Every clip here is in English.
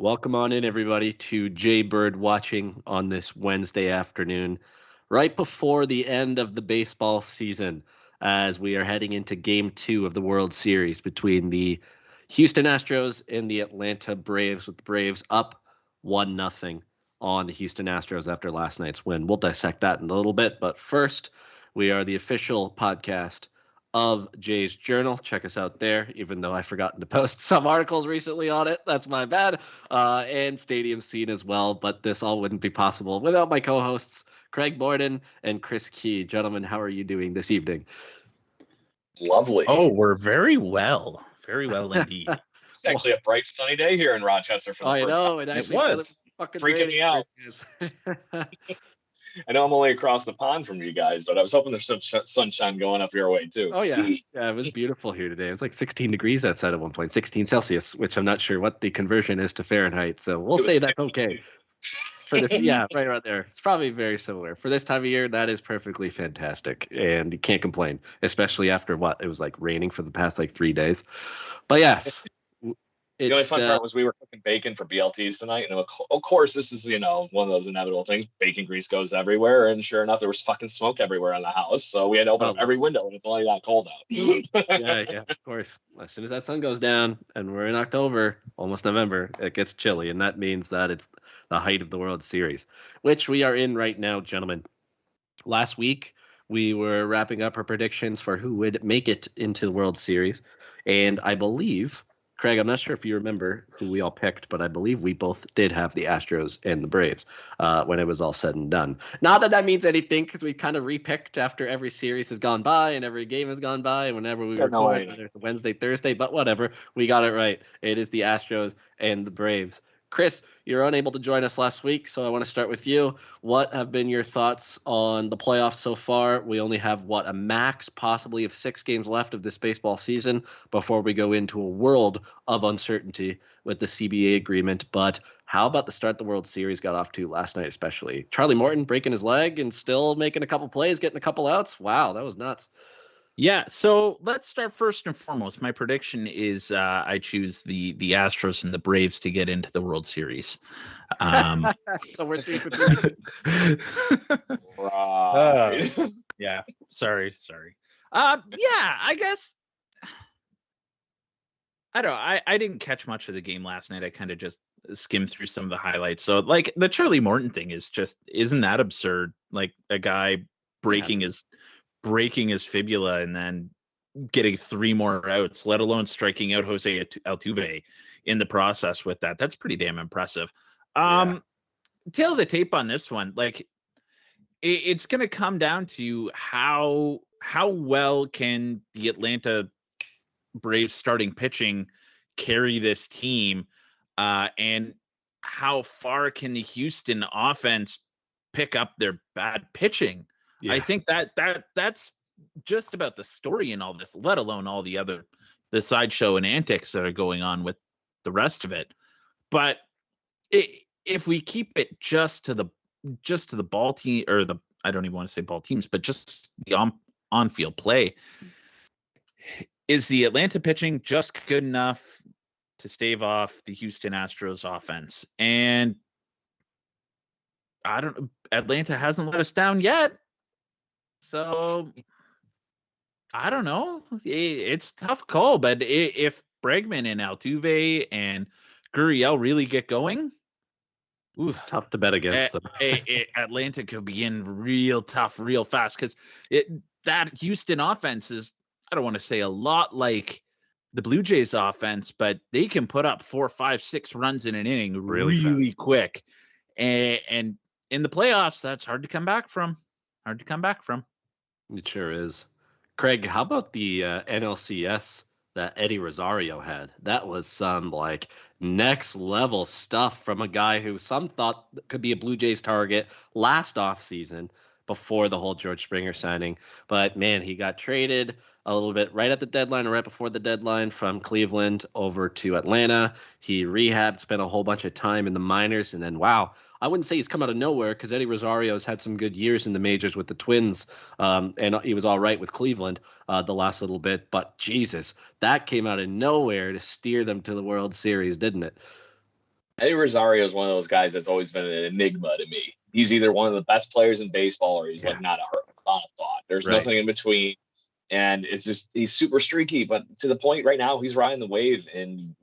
welcome on in, everybody, to Jay Bird watching on this Wednesday afternoon, right before the end of the baseball season, as we are heading into Game 2 of the World Series between the Houston Astros and the Atlanta Braves, with the Braves up 1-0 on the Houston Astros after last night's win. We'll dissect that in a little bit, but first, we are the official podcast of Jay's Journal. Check us out there, even though I've forgotten to post some articles recently on it. That's my bad. And Stadium Scene as well. But this all wouldn't be possible without my co-hosts, Craig Borden and Chris Key. Gentlemen, how are you doing this evening? Lovely. Oh, we're very well. Very well indeed. It's actually a bright, sunny day here in Rochester for the first know. time. It actually was. fucking Freaking me out. I know I'm only across the pond from you guys, but I was hoping there's some sunshine going up your way too. Oh, yeah. Yeah, it was beautiful here today. It was like 16 degrees outside at one point, 16 Celsius, which I'm not sure what the conversion is to Fahrenheit. So we'll say that's okay. For this, yeah, right around there. It's probably very similar. For this time of year, that is perfectly fantastic. And you can't complain, especially after it was like raining for the past like 3 days. But yes. The only fun part was we were cooking bacon for BLTs tonight, and of course, this is one of those inevitable things. Bacon grease goes everywhere, and sure enough, there was fucking smoke everywhere in the house. So we had to open up every window, and it's only that cold out. yeah, of course. As soon as that sun goes down, and we're in October, almost November, it gets chilly, and that means that it's the height of the World Series, which we are in right now, gentlemen. Last week, we were wrapping up our predictions for who would make it into the World Series, and I believe, Craig, I'm not sure if you remember who we all picked, but I believe we both did have the Astros and the Braves when it was all said and done. Not that means anything, because we kind of repicked after every series has gone by and every game has gone by, and whenever we record, whether it's Wednesday, Thursday, but whatever, we got it right. It is the Astros and the Braves. Chris, you're unable to join us last week, so I want to start with you. What have been your thoughts on the playoffs so far? We only have, a max possibly of 6 games left of this baseball season before we go into a world of uncertainty with the CBA agreement. But how about the start the World Series got off to last night, especially? Charlie Morton breaking his leg and still making a couple plays, getting a couple outs. Wow, that was nuts. Yeah, so let's start first and foremost. My prediction is I choose the Astros and the Braves to get into the World Series. So we're 3 for 3. Right. Yeah, sorry. Yeah, I guess. I don't know. I didn't catch much of the game last night. I kind of just skimmed through some of the highlights. So, like, the Charlie Morton thing isn't that absurd? Like, a guy breaking his fibula and then getting 3 more outs, let alone striking out Jose Altuve in the process with that. That's pretty damn impressive. Tail of the tape on this one, like, it's going to come down to how well can the Atlanta Braves starting pitching carry this team, and how far can the Houston offense pick up their bad pitching. Yeah. I think that's just about the story in all this, let alone all the sideshow and antics that are going on with the rest of it. But if we keep it just to the ball team, or I don't even want to say ball teams, but just the on-field play, is the Atlanta pitching just good enough to stave off the Houston Astros offense? And Atlanta hasn't let us down yet. So I don't know. It's a tough call, but if Bregman and Altuve and Gurriel really get going, it's tough to bet against them. Atlanta could be in real tough, real fast, because that Houston offense is, I don't want to say a lot like the Blue Jays offense, but they can put up 4, 5, 6 runs in an inning really quick. And in the playoffs, that's hard to come back from. It sure is. Craig, how about the NLCS that Eddie Rosario had? That was some like next level stuff from a guy who some thought could be a Blue Jays target last offseason before the whole George Springer signing. But man, he got traded a little bit right at the deadline or right before the deadline from Cleveland over to Atlanta. He rehabbed, spent a whole bunch of time in the minors, and then wow, I wouldn't say he's come out of nowhere, because Eddie Rosario's had some good years in the majors with the Twins, and he was all right with Cleveland the last little bit. But Jesus, that came out of nowhere to steer them to the World Series, didn't it? Eddie Rosario is one of those guys that's always been an enigma to me. He's either one of the best players in baseball or he's like not a thought. There's Right. nothing in between. And it's just he's super streaky, but to the point right now he's riding the wave. And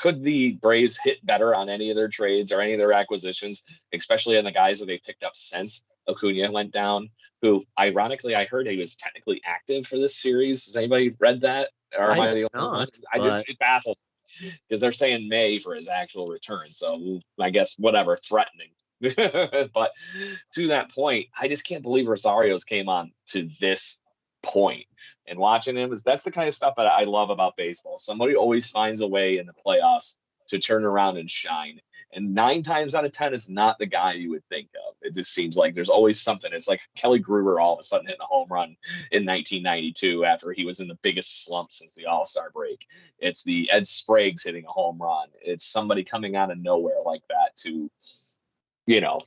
could the Braves hit better on any of their trades or any of their acquisitions, especially on the guys that they picked up since Acuna went down? Who, ironically, I heard he was technically active for this series. Has anybody read that, or am I the only one? It baffles me because they're saying May for his actual return. So I guess whatever, threatening. But to that point, I just can't believe Rosario's came on to this point. And watching him that's the kind of stuff that I love about baseball. Somebody always finds a way in the playoffs to turn around and shine. And 9 times out of 10, it's not the guy you would think of. It just seems like there's always something. It's like Kelly Gruber all of a sudden hitting a home run in 1992 after he was in the biggest slump since the All-Star break. It's the Ed Sprague's hitting a home run. It's somebody coming out of nowhere like that to,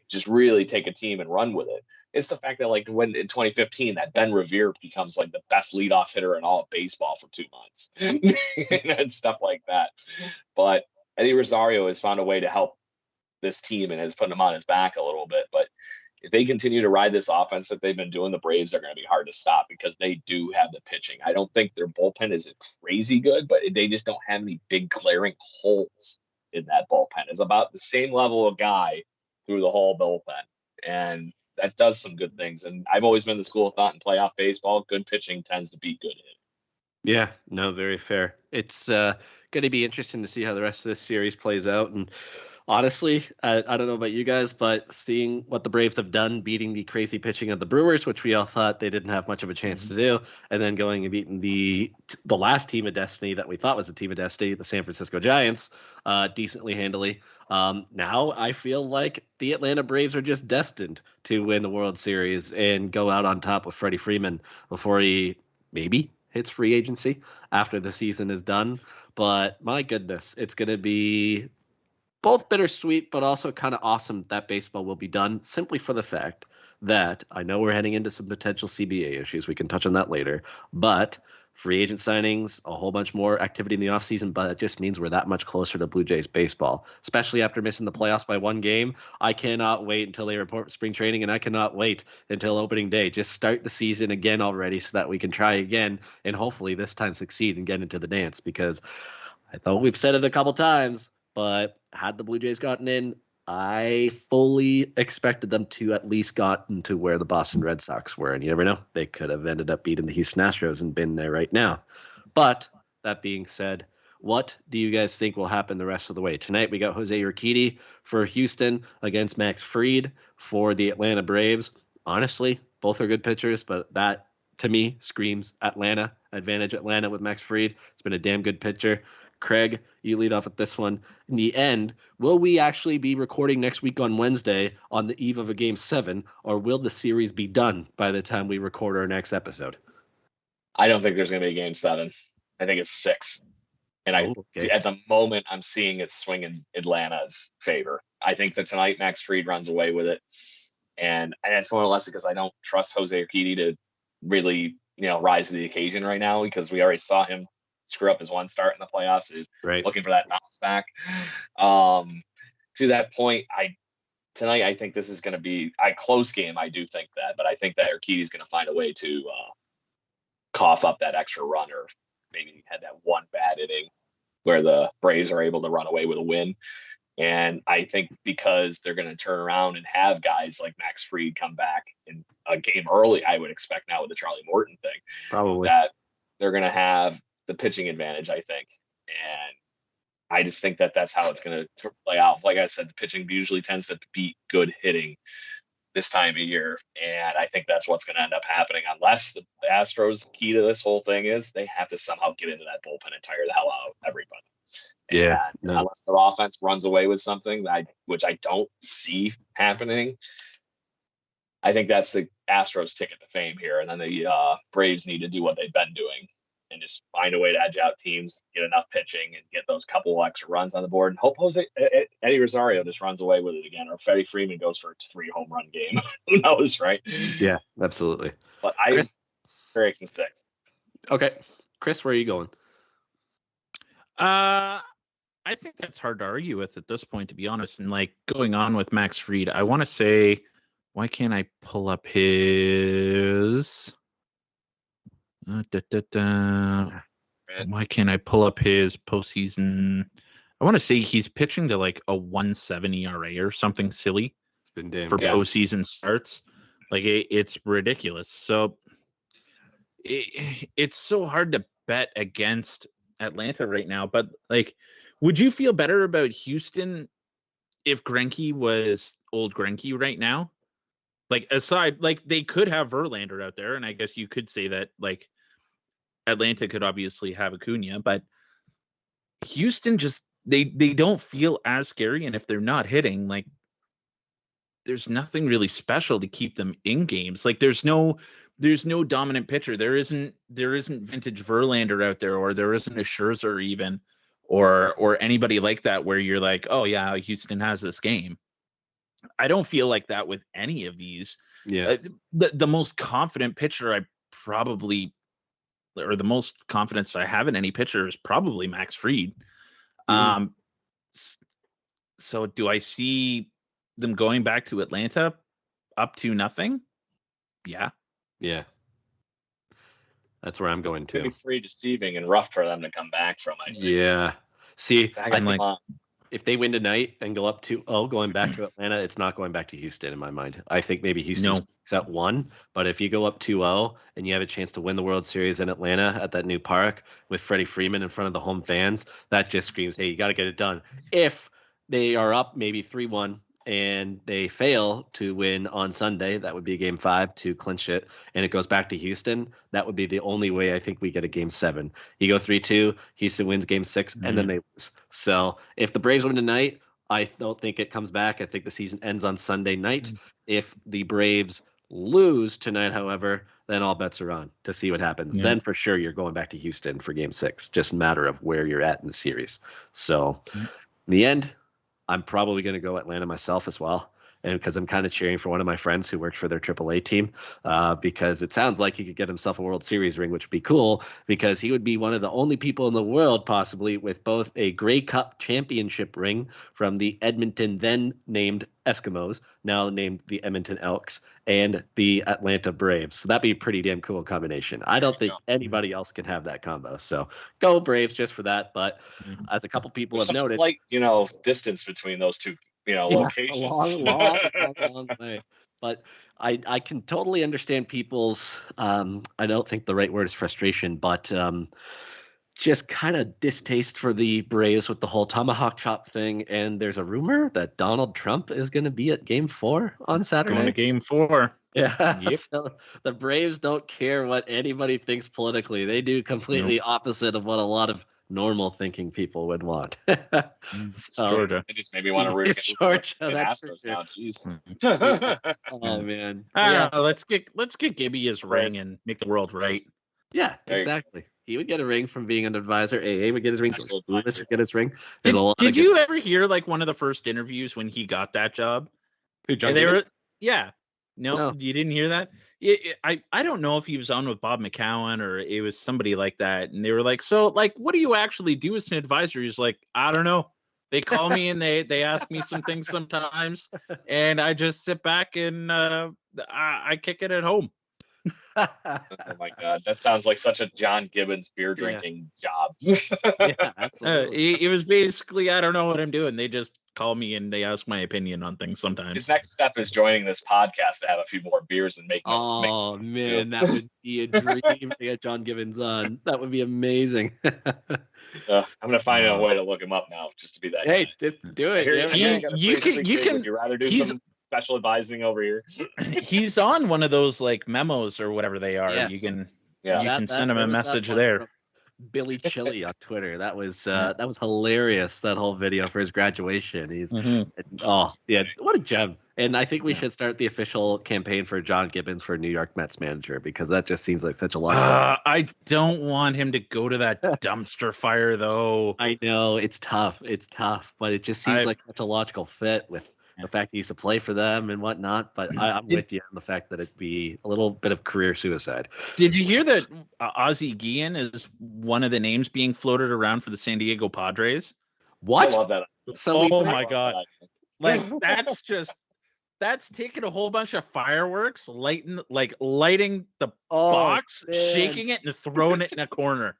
just really take a team and run with it. It's the fact that, like, when in 2015 that Ben Revere becomes like the best leadoff hitter in all of baseball for 2 months and stuff like that. But Eddie Rosario has found a way to help this team and has put him on his back a little bit. But if they continue to ride this offense that they've been doing, the Braves are going to be hard to stop because they do have the pitching. I don't think their bullpen is crazy good, but they just don't have any big glaring holes in that bullpen. It's about the same level of guy through the whole bullpen. And that does some good things. And I've always been the school of thought in playoff baseball. Good pitching tends to beat good hitting. Yeah, no, very fair. It's going to be interesting to see how the rest of this series plays out. And honestly, I don't know about you guys, but seeing what the Braves have done, beating the crazy pitching of the Brewers, which we all thought they didn't have much of a chance to do, and then going and beating the last team of destiny that we thought was a team of destiny, the San Francisco Giants, decently handily. Now I feel like the Atlanta Braves are just destined to win the World Series and go out on top with Freddie Freeman before he maybe hits free agency after the season is done. But my goodness, it's going to be both bittersweet, but also kind of awesome that baseball will be done simply for the fact that I know we're heading into some potential CBA issues. We can touch on that later, but free agent signings, a whole bunch more activity in the offseason, but it just means we're that much closer to Blue Jays baseball, especially after missing the playoffs by 1 game. I cannot wait until they report spring training, and I cannot wait until opening day. Just start the season again already so that we can try again and hopefully this time succeed and get into the dance, because I thought we've said it a couple times, but had the Blue Jays gotten in, I fully expected them to at least gotten to where the Boston Red Sox were. And you never know. They could have ended up beating the Houston Astros and been there right now. But that being said, what do you guys think will happen the rest of the way? Tonight we got Jose Urquidy for Houston against Max Fried for the Atlanta Braves. Honestly, both are good pitchers, but that to me screams Atlanta, advantage Atlanta with Max Fried. It's been a damn good pitcher. Craig, you lead off with this one. In the end, will we actually be recording next week on Wednesday on the eve of a Game 7, or will the series be done by the time we record our next episode? I don't think there's going to be a Game 7. I think it's 6. And at the moment, I'm seeing it swing in Atlanta's favor. I think that tonight Max Fried runs away with it. And it's more or less because I don't trust Jose Urquidy to really, rise to the occasion right now, because we already saw him screw up his one start in the playoffs. He's looking for that bounce back. To that point, tonight I think this is going to be a close game. I do think that, but I think that Urquidy is going to find a way to cough up that extra run, or maybe had that one bad inning where the Braves are able to run away with a win. And I think because they're going to turn around and have guys like Max Fried come back in a game early, I would expect now with the Charlie Morton thing, probably that they're going to have the pitching advantage, I think. And I just think that that's how it's going to play out. Like I said, the pitching usually tends to beat good hitting this time of year. And I think that's what's going to end up happening, unless the Astros' key to this whole thing is they have to somehow get into that bullpen and tire the hell out of everybody. Yeah. Unless their offense runs away with something, which I don't see happening, I think that's the Astros' ticket to fame here. And then the Braves need to do what they've been doing and just find a way to edge out teams, get enough pitching, and get those couple extra runs on the board. And hope Eddie Rosario just runs away with it again, or Freddie Freeman goes for a 3 home run game. Who knows, right? Yeah, absolutely. But I'm predicting 6. Okay. Chris, where are you going? I think that's hard to argue with at this point, to be honest. And like going on with Max Fried, I want to say, why can't I pull up his? Why can't I pull up his postseason? I want to say he's pitching to like a 1.70 ERA or something silly. It's been damn for good. postseason starts. Like it's ridiculous. So it's so hard to bet against Atlanta right now. But like, would you feel better about Houston if Greinke was old Greinke right now? Like aside, like they could have Verlander out there, and I guess you could say that like Atlanta could obviously have Acuna, but Houston just they don't feel as scary, and if they're not hitting, like there's nothing really special to keep them in games. Like there's no dominant pitcher. There isn't vintage Verlander out there, or there isn't a Scherzer even, or anybody like that where you're like, oh yeah, Houston has this game. I don't feel like that with any of these. Yeah. The most confident pitcher or the most confidence I have in any pitcher is probably Max Fried. Mm-hmm. So do I see them going back to Atlanta up to nothing? Yeah. That's where I'm going to. Pretty free deceiving and rough for them to come back from, I think. Yeah. See, I'm like, if they win tonight and go up 2-0 going back to Atlanta, it's not going back to Houston in my mind. I think maybe Houston's at 1, but if you go up 2-0 and you have a chance to win the World Series in Atlanta at that new park with Freddie Freeman in front of the home fans, that just screams, hey, you got to get it done. If they are up maybe 3-1 and they fail to win on Sunday, that would be game 5 to clinch it, and it goes back to Houston, that would be the only way I think we get a game 7. You go 3-2, Houston wins game 6, and then they lose. So if the Braves win tonight, I don't think it comes back. I think the season ends on Sunday night. If the Braves lose tonight, however, then all bets are on to see what happens. Then for sure you're going back to Houston for game 6. Just a matter of where you're at in the series. So in the end, I'm probably going to go Atlanta myself as well. And because I'm kind of cheering for one of my friends who works for their AAA team, because it sounds like he could get himself a World Series ring, which would be cool because he would be one of the only people in the world possibly with both a Grey Cup championship ring from the Edmonton then named Eskimos, now named the Edmonton Elks, and the Atlanta Braves. So that'd be a pretty damn cool combination. I don't think anybody else can have that combo. So go Braves just for that. But as a couple people have noted, slight, distance between those two, locations. A long way. But I can totally understand people's, I don't think the right word is frustration, but just kind of distaste for the Braves with the whole tomahawk chop thing. And there's a rumor that Donald Trump is going to be at game 4 on Saturday. Going to game 4. Yeah. Yep. So the Braves don't care what anybody thinks politically. They do completely opposite of what a lot of normal thinking people would want. So, Georgia. I just maybe want to root against Georgia. That's for sure. Now. Jeez. Oh man. Let's get Gibby his ring and make the world right. Yeah, exactly. He would get a ring from being an advisor. AA would get his ring. Lewis would get his ring. Did you ever hear like one of the first interviews when he got that job? No, you didn't hear that? I don't know if he was on with Bob McCowan or it was somebody like that. And they were like, so like, what do you actually do as an advisor? He's like, I don't know. They call me and they ask me some things sometimes. And I just sit back and I kick it at home. Oh my God, that sounds like such a John Gibbons beer drinking job. Yeah, absolutely. It was basically, I don't know what I'm doing. They just call me and they ask my opinion on things sometimes. His next step is joining this podcast to have a few more beers and make. Man, that would be a dream to get John Gibbons on. That would be amazing. I'm gonna find a way to look him up now, just to be that. Hey, guy. Just do it. You can. Would you rather do some special advising over here? He's on one of those like memos or whatever they are. Yes. You can That send him a message there. Billy Chili on Twitter. That was hilarious. That whole video for his graduation. He's what a gem. And I think we should start the official campaign for John Gibbons for New York Mets manager because that just seems like such a lot. I don't want him to go to that dumpster fire though. I know it's tough, but it just seems like such a logical fit with the fact he used to play for them and whatnot. But I'm with you on the fact that it'd be a little bit of career suicide. Did you hear that Ozzie Guillen is one of the names being floated around for the San Diego Padres? What? I love that. Oh my God. Like that's taking a whole bunch of fireworks, lighting the box, man. shaking it, and throwing it in a corner.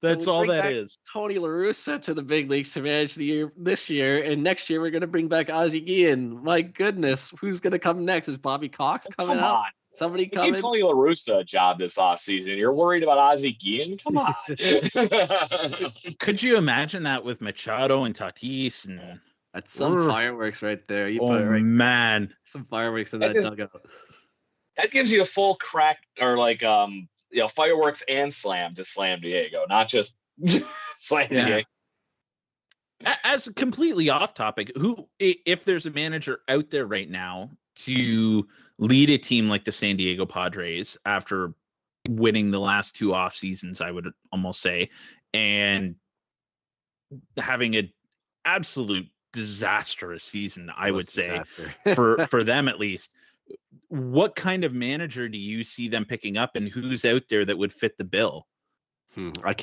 That's So all that is. Tony La Russa to the big leagues to manage the year this year, and next year we're gonna bring back Ozzie Guillen. My goodness, who's gonna come next? Is Bobby Cox coming out? On. Somebody Give coming? Tony La Russa a job this offseason. You're worried about Ozzie Guillen? Come on. Could you imagine that with Machado and Tatis and That's some fireworks right there. You put it right man, some fireworks in that dugout. That gives you a full crack or fireworks and slam to Slam Diego, not just Slam Diego. As completely off topic, who, if there's a manager out there right now to lead a team like the San Diego Padres after winning the last 2 off seasons, I would almost say, and having an absolute disastrous season, I would say, for them at least, what kind of manager do you see them picking up, and who's out there that would fit the bill? I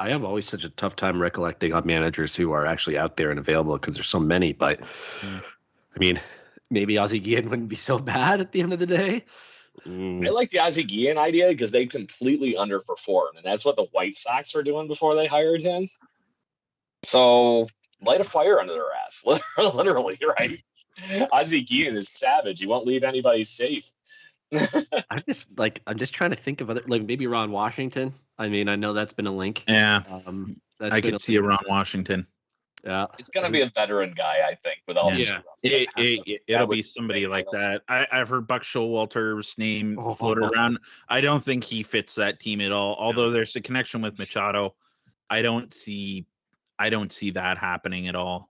have always such a tough time recollecting on managers who are actually out there and available because there's so many. But I mean, maybe Ozzie Guillen wouldn't be so bad at the end of the day. I like the Ozzie Guillen idea because they completely underperformed, and that's what the White Sox were doing before they hired him. So light a fire under their ass, literally, right? Ozzie Guillen is savage. He won't leave anybody safe. I'm just trying to think of other, like maybe Ron Washington. I mean, I know that's been a link. Yeah, I could see a Ron Washington. Yeah, it's gonna be a veteran guy, I think. With all it'll be somebody like that. I've heard Buck Showalter's name floated around. I don't think he fits that team at all. Although there's a connection with Machado, I don't see that happening at all.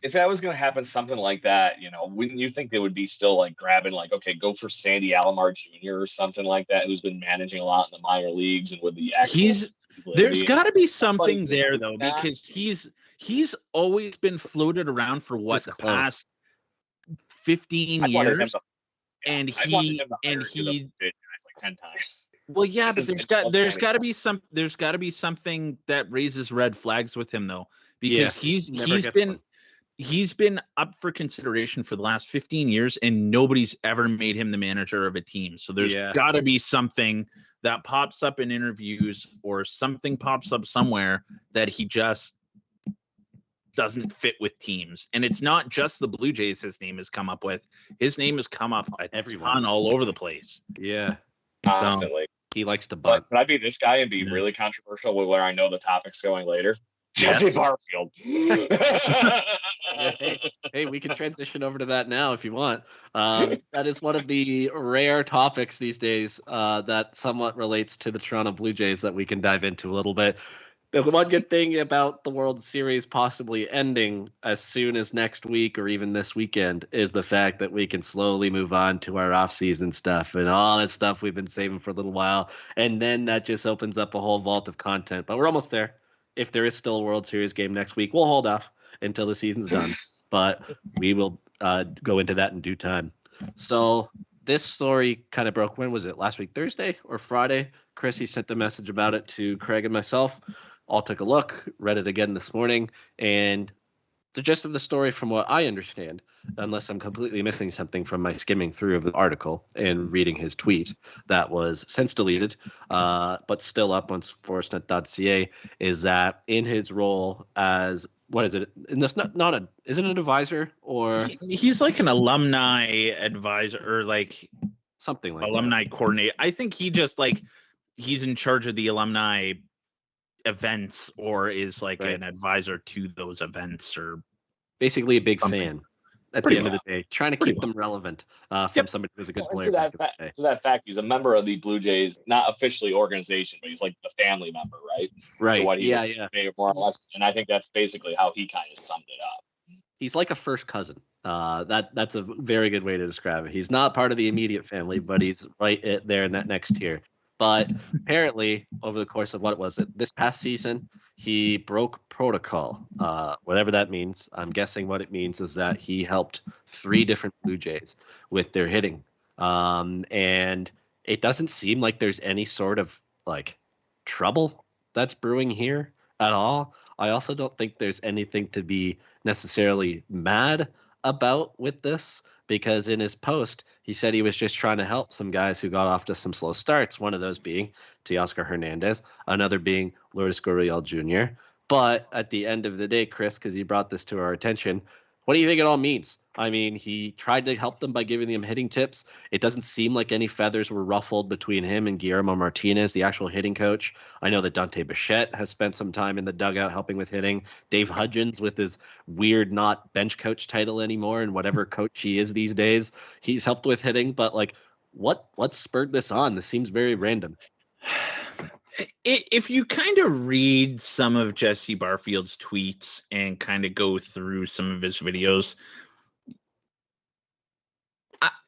If that was going to happen, something like that, wouldn't you think they would be still like grabbing, like, okay, go for Sandy Alomar Jr. or something like that, who's been managing a lot in the minor leagues and with the actual. There's got to be something there though, because he's always been floated around for what, the past 15 years, and he like 10 times. Well, yeah, but there's got to be something that raises red flags with him though, because he's been up for consideration for the last 15 years and nobody's ever made him the manager of a team. So there's got to be something that pops up in interviews or something pops up somewhere that he just doesn't fit with teams. And it's not just the Blue Jays his name has come up with. His name has come up a ton all over the place. Yeah. Constantly. He likes to butt. Can I be this guy and be really controversial with where I know the topic's going later? Jesse Barfield. Hey, we can transition over to that now if you want. That is one of the rare topics these days that somewhat relates to the Toronto Blue Jays that we can dive into a little bit. The one good thing about the World Series possibly ending as soon as next week or even this weekend is the fact that we can slowly move on to our off-season stuff and all that stuff we've been saving for a little while. And then that just opens up a whole vault of content. But we're almost there. If there is still a World Series game next week, we'll hold off until the season's done. But we will go into that in due time. So this story kind of broke. When was it? Last week, Thursday or Friday? Chrissy sent a message about it to Craig and myself. All took a look, read it again this morning, and the gist of the story, from what I understand, unless I'm completely missing something from my skimming through of the article and reading his tweet that was since deleted, but still up on sportsnet.ca, is that in his role as, what is it? And that's isn't it an advisor, or he's like an alumni advisor or like something like alumni coordinator. I think he just he's in charge of the alumni events or is an advisor to those events, or basically a big fan at the end of the day, trying to keep them relevant from somebody who's a good player. To that fact, he's a member of the Blue Jays, not officially organization, but he's like the family member, right? Right. So what he more or less, and I think that's basically how he kind of summed it up. He's like a first cousin. That's a very good way to describe it. He's not part of the immediate family, but he's right there in that next tier. But apparently, over the course of this past season, he broke protocol, whatever that means. I'm guessing what it means is that he helped 3 different Blue Jays with their hitting. And it doesn't seem like there's any sort of trouble that's brewing here at all. I also don't think there's anything to be necessarily mad about with this, because in his post, he said he was just trying to help some guys who got off to some slow starts, one of those being Teoscar Hernandez, another being Lourdes Gurriel Jr. But at the end of the day, Chris, because you brought this to our attention, what do you think it all means? I mean, he tried to help them by giving them hitting tips. It doesn't seem like any feathers were ruffled between him and Guillermo Martinez, the actual hitting coach. I know that Dante Bichette has spent some time in the dugout helping with hitting. Dave Hudgens, with his weird not bench coach title anymore and whatever coach he is these days, he's helped with hitting. But like, what spurred this on? This seems very random. If you kind of read some of Jesse Barfield's tweets and kind of go through some of his videos,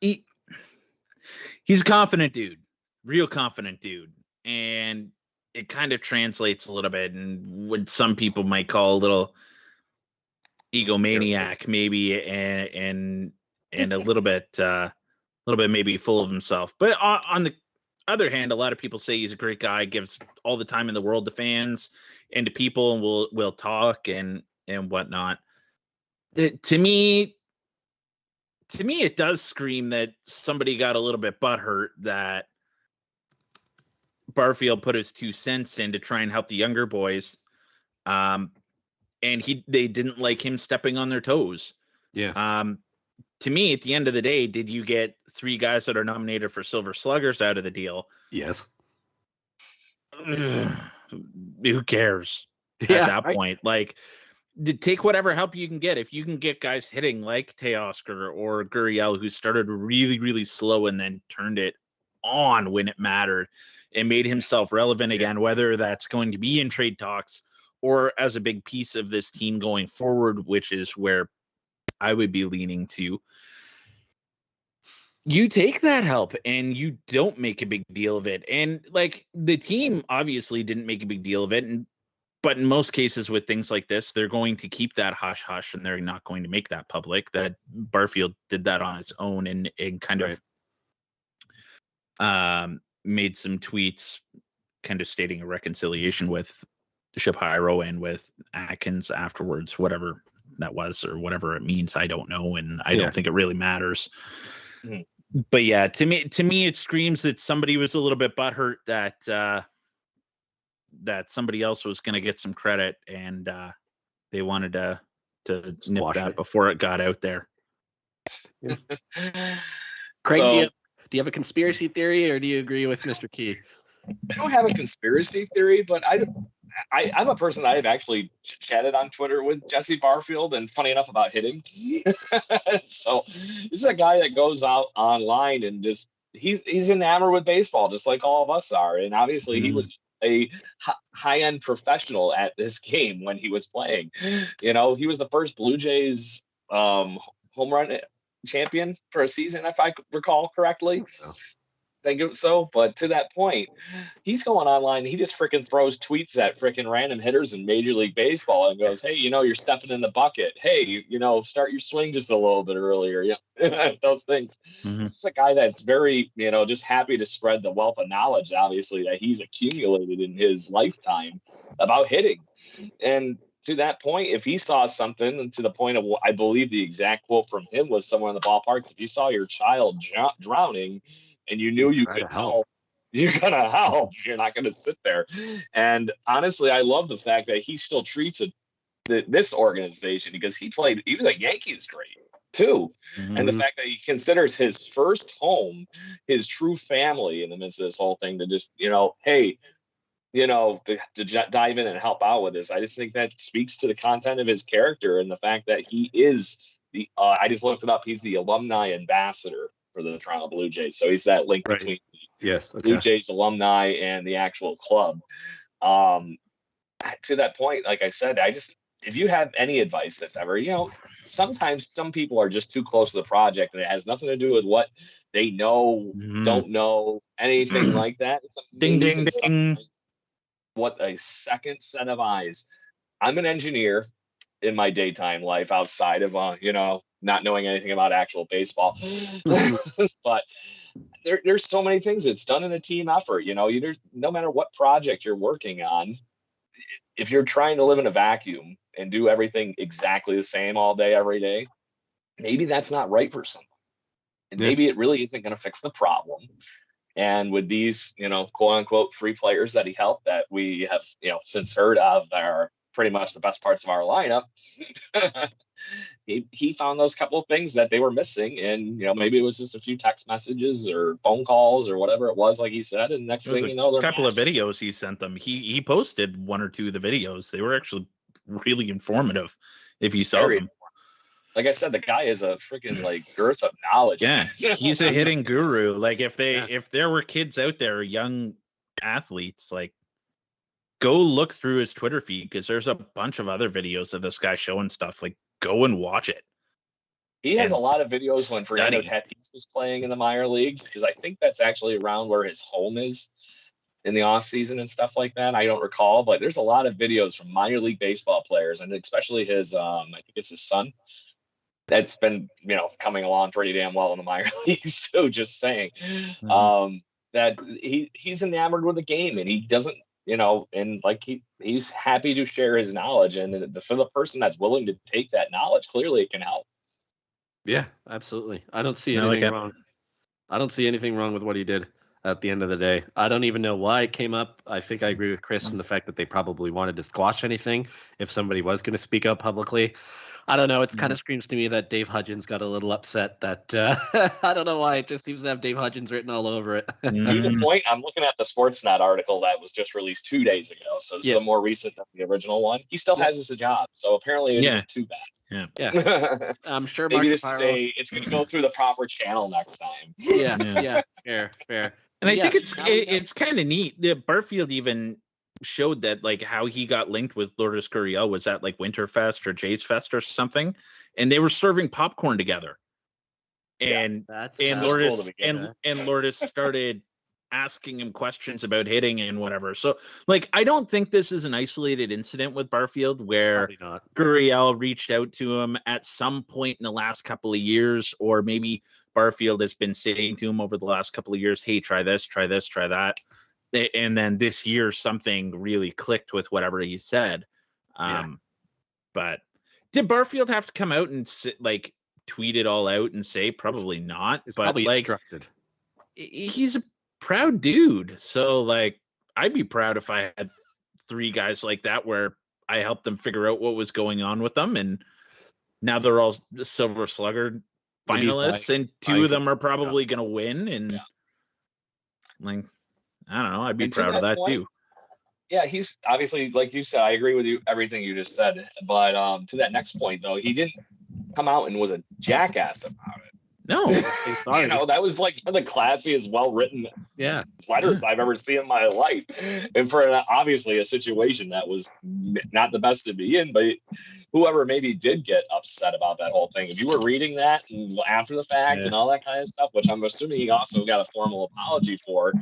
he's a confident dude, real confident dude. And it kind of translates a little bit, and what some people might call a little egomaniac, maybe, and a little bit maybe full of himself. But on the other hand, a lot of people say he's a great guy, gives all the time in the world to fans and to people, and will talk and whatnot. To me, it does scream that somebody got a little bit butthurt that Barfield put his 2 cents in to try and help the younger boys, and they didn't like him stepping on their toes. Yeah. To me, at the end of the day, did you get 3 guys that are nominated for Silver Sluggers out of the deal? Yes. Who cares at that point? Like, take whatever help you can get. If you can get guys hitting like Teoscar or Gurriel, who started really, really slow and then turned it on when it mattered and made himself relevant again, whether that's going to be in trade talks or as a big piece of this team going forward, which is where I would be leaning to. You take that help and you don't make a big deal of it. And like, the team obviously didn't make a big deal of it. But in most cases with things like this, they're going to keep that hush hush and they're not going to make that public. That Barfield did that on its own and kind of made some tweets kind of stating a reconciliation with Shapiro and with Atkins afterwards, whatever that was or whatever it means. I don't know. And I don't think it really matters. Mm-hmm. But yeah, to me, it screams that somebody was a little bit butthurt that somebody else was going to get some credit, and they wanted to nip that before it got out there. Yeah. Craig, do you have a conspiracy theory, or do you agree with Mr. Key? I don't have a conspiracy theory, but I'm a person that I've actually chatted on Twitter with Jesse Barfield, and funny enough about hitting. So this is a guy that goes out online and just he's enamored with baseball, just like all of us are. And obviously he was a high-end professional at this game when he was playing. You know, he was the first Blue Jays home run champion for a season, if I recall correctly. Think so, but to that point, he's going online. He just freaking throws tweets at freaking random hitters in Major League Baseball and goes, "Hey, you're stepping in the bucket. Hey, start your swing just a little bit earlier." Yeah, those things. Mm-hmm. It's just a guy that's very, just happy to spread the wealth of knowledge, obviously, that he's accumulated in his lifetime about hitting. And to that point, if he saw something, and to the point of, I believe the exact quote from him was somewhere in the ballpark, if you saw your child drowning and you knew you could help, you're going to help. You're not going to sit there. And honestly, I love the fact that he still treats this organization, because he was a Yankees great too. Mm-hmm. And the fact that he considers his first home his true family in the midst of this whole thing, to just, hey, to dive in and help out with this. I just think that speaks to the content of his character and the fact that he is I just looked it up. He's the alumni ambassador for the Toronto Blue Jays. So he's that link between Blue Jays alumni and the actual club. To that point, like I said, if you have any advice that's ever, sometimes some people are just too close to the project and it has nothing to do with what they know, don't know, anything like that. It's ding, ding, ding. What a second set of eyes. I'm an engineer in my daytime life outside of, not knowing anything about actual baseball. But there's so many things. It's done in a team effort. No matter what project you're working on, if you're trying to live in a vacuum and do everything exactly the same all day, every day, maybe that's not right for someone. And maybe it really isn't going to fix the problem. And with these, quote unquote, 3 players that he helped that we have, since heard of that are pretty much the best parts of our lineup, he found those couple of things that they were missing. And, maybe it was just a few text messages or phone calls or whatever it was, like he said. And next thing you know, a couple of videos he sent them. He posted 1 or 2 of the videos. They were actually really informative if you saw them. Like I said, the guy is a freaking girth of knowledge. Yeah, he's a hitting guru. Like if there were kids out there, young athletes, go look through his Twitter feed because there's a bunch of other videos of this guy showing stuff. Go and watch it. He has a lot of videos when Fernando Tatis was playing in the minor leagues, because I think that's actually around where his home is in the off season and stuff like that. I don't recall, but there's a lot of videos from minor league baseball players, and especially his, I think it's his son, that's been, coming along pretty damn well in the minor leagues too. Just saying, that he's enamored with the game, and he doesn't, and he's happy to share his knowledge, and for the person that's willing to take that knowledge, clearly it can help. Yeah, absolutely. I don't see anything wrong. I don't see anything wrong with what he did at the end of the day. I don't even know why it came up. I think I agree with Chris in the fact that they probably wanted to squash anything if somebody was going to speak up publicly. I don't know. It kind of screams to me that Dave Hudgens got a little upset that I don't know why. It just seems to have Dave Hudgens written all over it. To the point, I'm looking at the Sportsnet article that was just released 2 days ago. So this is more recent than the original one. He still has his job. So apparently it isn't too bad. Yeah. I'm sure maybe this is it's going to go through the proper channel next time. Yeah. Fair. And I think it's kind of neat. The Barfield even showed that how he got linked with Lourdes Gurriel was at Winterfest or Jays Fest or something, and they were serving popcorn together. And Lourdes and Lourdes started asking him questions about hitting and whatever. So I don't think this is an isolated incident with Barfield where Gurriel reached out to him at some point in the last couple of years, or maybe Barfield has been saying to him over the last couple of years, hey, try this, try that. And then this year, something really clicked with whatever he said. But did Barfield have to come out and tweet it all out and say? Probably not. It's probably instructed. He's a proud dude. So I'd be proud if I had 3 guys like that where I helped them figure out what was going on with them. And now they're all Silver Slugger finalists, and 2 of them are probably going to win. And I don't know. I'd be proud of that too. Yeah, he's obviously, like you said, I agree with you, everything you just said. But to that next point, though, he didn't come out and was a jackass about it. No, that was one of the classiest, well-written letters I've ever seen in my life. And for obviously a situation that was not the best to be in, but whoever maybe did get upset about that whole thing, if you were reading that after the fact and all that kind of stuff, which I'm assuming he also got a formal apology for,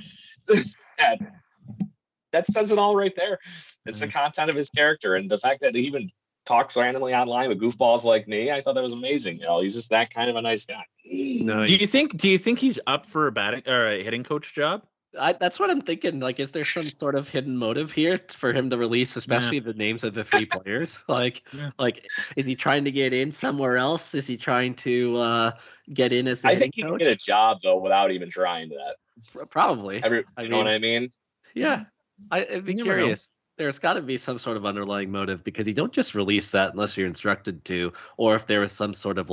that says it all right there. It's the content of his character, and the fact that he even talks randomly online with goofballs like me, I thought that was amazing. He's just that kind of a nice guy. No, do you think he's up for a batting or a hitting coach job? That's what I'm thinking. Is there some sort of hidden motive here for him to release, especially the names of the 3 players? Is he trying to get in somewhere else? Is he trying to get in as the hitting coach? I think he can get a job though without even trying that. Probably. You know what I mean? Yeah, I'd be curious. There's got to be some sort of underlying motive, because you don't just release that unless you're instructed to, or if there was some sort of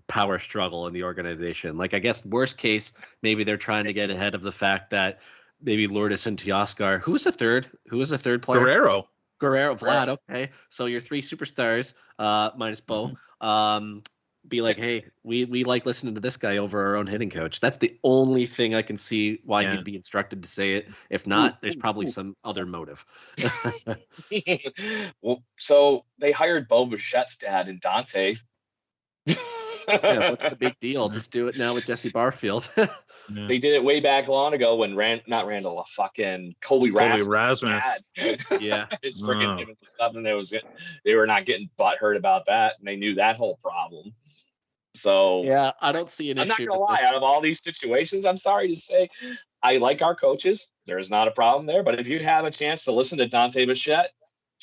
power struggle in the organization. I guess worst case, maybe they're trying to get ahead of the fact that maybe Lourdes and Teoscar. Who was the third player? Guerrero, Vlad. Okay, so your 3 superstars, minus Bo. Be hey, we like listening to this guy over our own hitting coach. That's the only thing I can see why he'd be instructed to say it. If not, there's probably some other motive. Well, so they hired Bo Bichette's dad and Dante. What's the big deal? Just do it now with Jesse Barfield. They did it way back long ago when fucking Colby Rasmus. It's freaking giving the stuff, and they were not getting butthurt about that, and they knew that whole problem. So I don't see an issue. I'm not gonna lie. Out of all these situations, I'm sorry to say, I like our coaches. There's not a problem there. But if you have a chance to listen to Dante Bichette,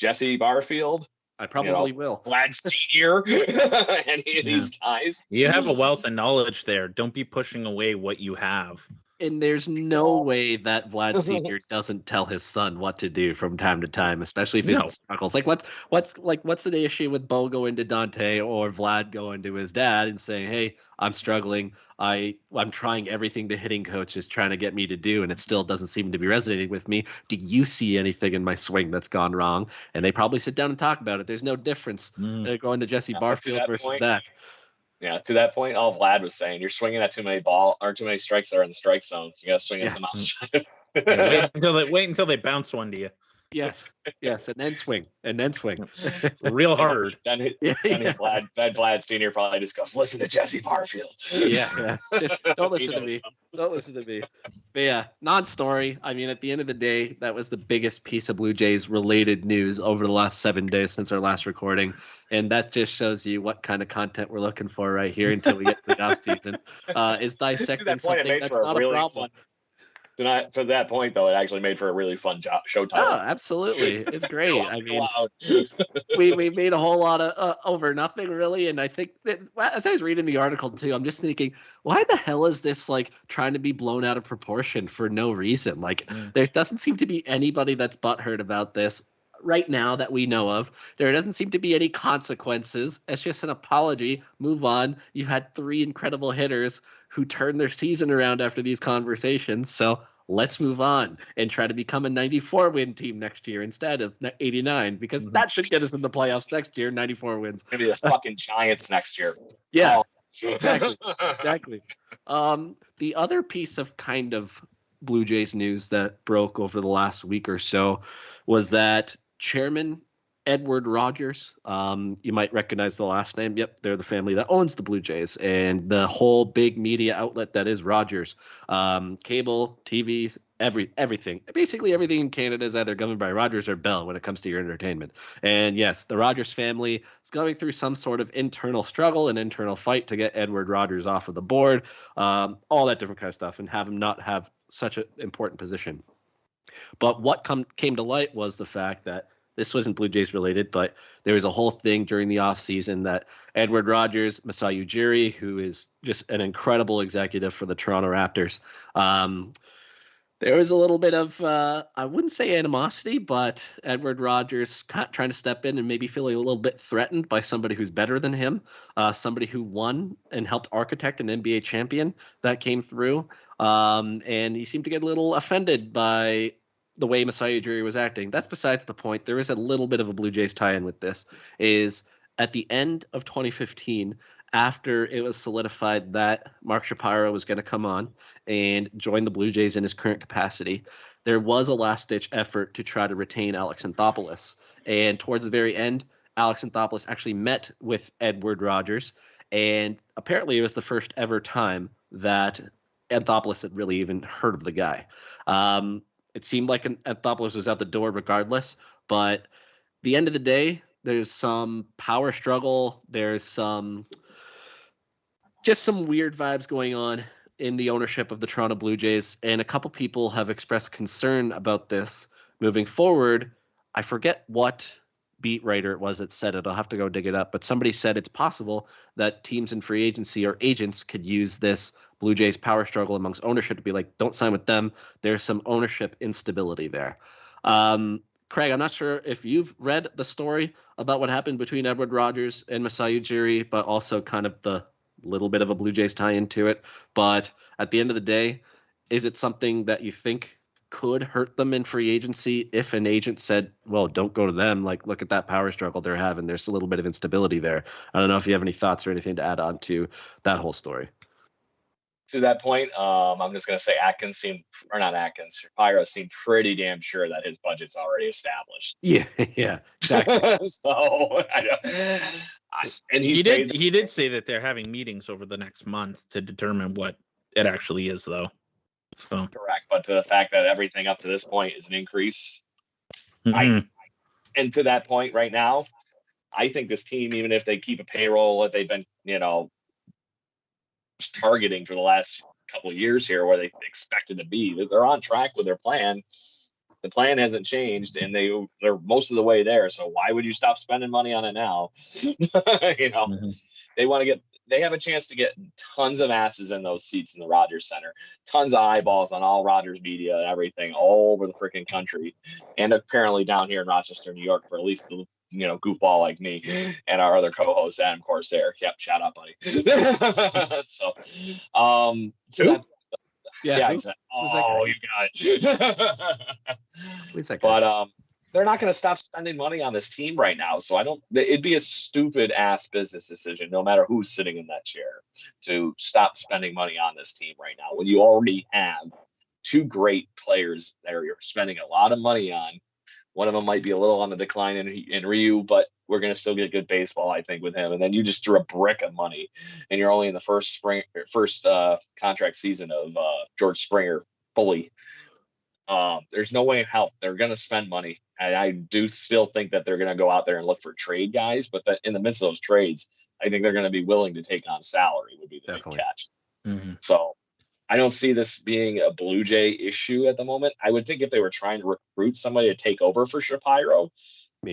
Jesse Barfield. I probably will. Vlad Senior, any of these guys. You have a wealth of knowledge there. Don't be pushing away what you have. And there's no way that Vlad Senior doesn't tell his son what to do from time to time, especially if he struggles. Like what's the issue with Bo going to Dante or Vlad going to his dad and saying, "Hey, I'm struggling. I'm trying everything the hitting coach is trying to get me to do, and it still doesn't seem to be resonating with me. Do you see anything in my swing that's gone wrong?" And they probably sit down and talk about it. There's no difference going to Jesse Barfield versus that. Yeah, to that point, all Vlad was saying, you're swinging at too many strikes that are in the strike zone. You got to swing at some outside. Wait until they bounce one to you. Yes, and then swing, real hard. Then Vlad Senior probably just goes, listen to Jesse Barfield. Yeah. Just don't listen to me. Don't listen to me. But yeah, non-story. I mean, at the end of the day, that was the biggest piece of Blue Jays related news over the last 7 days since our last recording, and that just shows you what kind of content we're looking for right here until we get to the off season. Is dissecting something that's not a problem. For that point, though, it actually made for a really fun show title. Oh, absolutely. It's great. I mean, we made a whole lot of over nothing, really. And I think that as I was reading the article, too, I'm just thinking, why the hell is this like trying to be blown out of proportion for no reason? Like, there doesn't seem to be anybody that's butthurt about this right now that we know of. There doesn't seem to be any consequences. It's just an apology. Move on. You've had 3 incredible hitters who turned their season around after these conversations. So let's move on and try to become a 94-win team next year instead of 89, because that should get us in the playoffs next year. 94 wins. Maybe the fucking Giants next year. Yeah, exactly. The other piece of kind of Blue Jays news that broke over the last week or so was that Chairman Edward Rogers, you might recognize the last name. Yep, they're the family that owns the Blue Jays and the whole big media outlet that is Rogers. Cable, TVs, everything. Basically everything in Canada is either governed by Rogers or Bell when it comes to your entertainment. And yes, the Rogers family is going through some sort of internal struggle, an internal fight to get Edward Rogers off of the board, all that different kind of stuff, and have him not have such an important position. But what came to light was the fact that this wasn't Blue Jays related, but there was a whole thing during the offseason that Edward Rogers, Masai Ujiri, who is just an incredible executive for the Toronto Raptors, there was a little bit of, I wouldn't say animosity, but Edward Rogers trying to step in and maybe feeling a little bit threatened by somebody who's better than him, somebody who won and helped architect an NBA champion that came through. And he seemed to get a little offended by the way Masai Ujiri was acting. That's besides the point. There is a little bit of a Blue Jays tie-in with this. Is at the end of 2015, after it was solidified that Mark Shapiro was going to come on and join the Blue Jays in his current capacity, there was a last-ditch effort to try to retain Alex Anthopoulos. And towards the very end, Alex Anthopoulos actually met with Edward Rogers, and apparently it was the first ever time that Anthopoulos had really even heard of the guy. It seemed like Anthopoulos was out the door regardless, but the end of the day, there's some power struggle. There's just some weird vibes going on in the ownership of the Toronto Blue Jays, and a couple people have expressed concern about this moving forward. I forget what beat writer it was that said it. I'll have to go dig it up, but somebody said it's possible that teams in free agency or agents could use this Blue Jays power struggle amongst ownership to be like, don't sign with them. There's some ownership instability there. Craig, I'm not sure if you've read the story about what happened between Edward Rogers and Masai Ujiri, but also kind of the little bit of a Blue Jays tie into it. But at the end of the day, is it something that you think could hurt them in free agency if an agent said, well, don't go to them, like, look at that power struggle they're having, there's a little bit of instability there? I don't know if you have any thoughts or anything to add on to that whole story. To that point, I'm just going to say Shapiro seemed pretty damn sure that his budget's already established. Yeah, exactly. So, and he did say that they're having meetings over the next month to determine what it actually is, though. So correct, but to the fact that everything up to this point is an increase, and to that point right now, I think this team, even if they keep a payroll that they've been, targeting for the last couple of years here, where they expected to be, they're on track with their plan. The plan hasn't changed, and they're most of the way there. So why would you stop spending money on it now? They want to get. They have a chance to get tons of asses in those seats in the Rogers Center, tons of eyeballs on all Rogers media and everything all over the freaking country, and apparently down here in Rochester, New York, for at least the goofball like me and our other co-host Adam Corsair. Yep, shout out, buddy. So, exactly. Oh, you got it. But they're not going to stop spending money on this team right now. So it'd be a stupid ass business decision, no matter who's sitting in that chair, to stop spending money on this team right now when you already have two great players that you're spending a lot of money on. One of them might be a little on the decline in Ryu, but we're going to still get good baseball, I think, with him. And then you just threw a brick of money, and you're only in the first contract season of George Springer fully. There's no way in hell they're going to spend money. And I do still think that they're going to go out there and look for trade guys, but in the midst of those trades, I think they're going to be willing to take on salary would be the big catch. Mm-hmm. So I don't see this being a Blue Jay issue at the moment. I would think if they were trying to recruit somebody to take over for Shapiro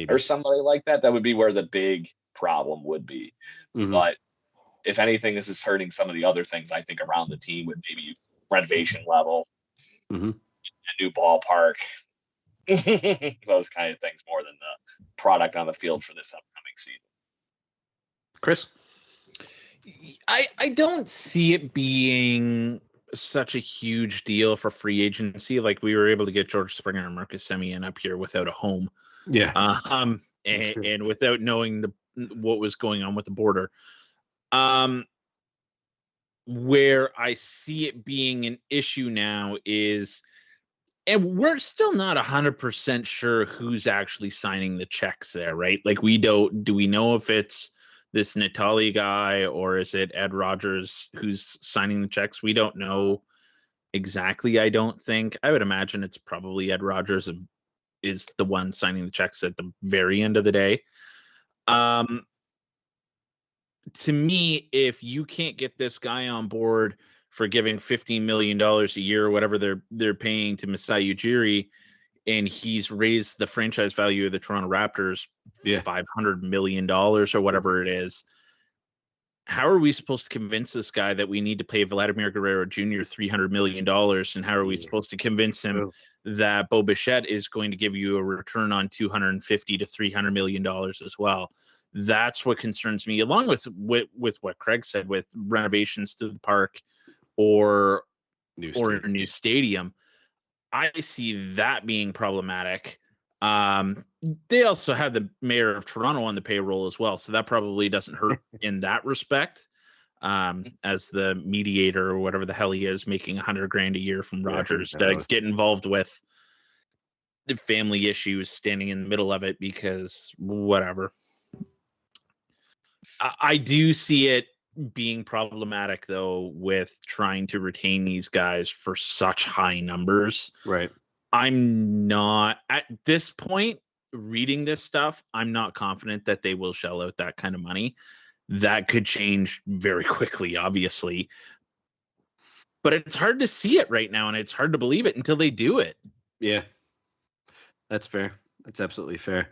or somebody like that, that would be where the big problem would be. Mm-hmm. But if anything, this is hurting some of the other things I think around the team with maybe renovation level, a new ballpark, those kind of things more than the product on the field for this upcoming season. Chris? I don't see it being such a huge deal for free agency. Like, we were able to get George Springer and Marcus Semien up here without a home. Yeah. And without knowing what was going on with the border. Where I see it being an issue now is, and we're still not 100% sure who's actually signing the checks there, right? Like, do we know if it's this Natali guy or is it Ed Rogers who's signing the checks? We don't know exactly. I don't think. I would imagine it's probably Ed Rogers is the one signing the checks at the very end of the day. To me, if you can't get this guy on board for giving $15 million a year or whatever they're paying to Masai Ujiri, and he's raised the franchise value of the Toronto Raptors $500 million or whatever it is, how are we supposed to convince this guy that we need to pay Vladimir Guerrero Jr. $300 million? And how are we supposed to convince him that Bo Bichette is going to give you a return on $250 to $300 million as well? That's what concerns me, along with what Craig said with renovations to the park or a new stadium. I see that being problematic. They also have the mayor of Toronto on the payroll as well, so that probably doesn't hurt in that respect. As the mediator or whatever the hell he is, making $100,000 a year from Rogers to get involved with the family issues, standing in the middle of it because whatever. I do see it being problematic, though, with trying to retain these guys for such high numbers. Right. I'm not, at this point, reading this stuff, I'm not confident that they will shell out that kind of money. That could change very quickly, obviously. But it's hard to see it right now, and it's hard to believe it until they do it. Yeah. That's fair. That's absolutely fair.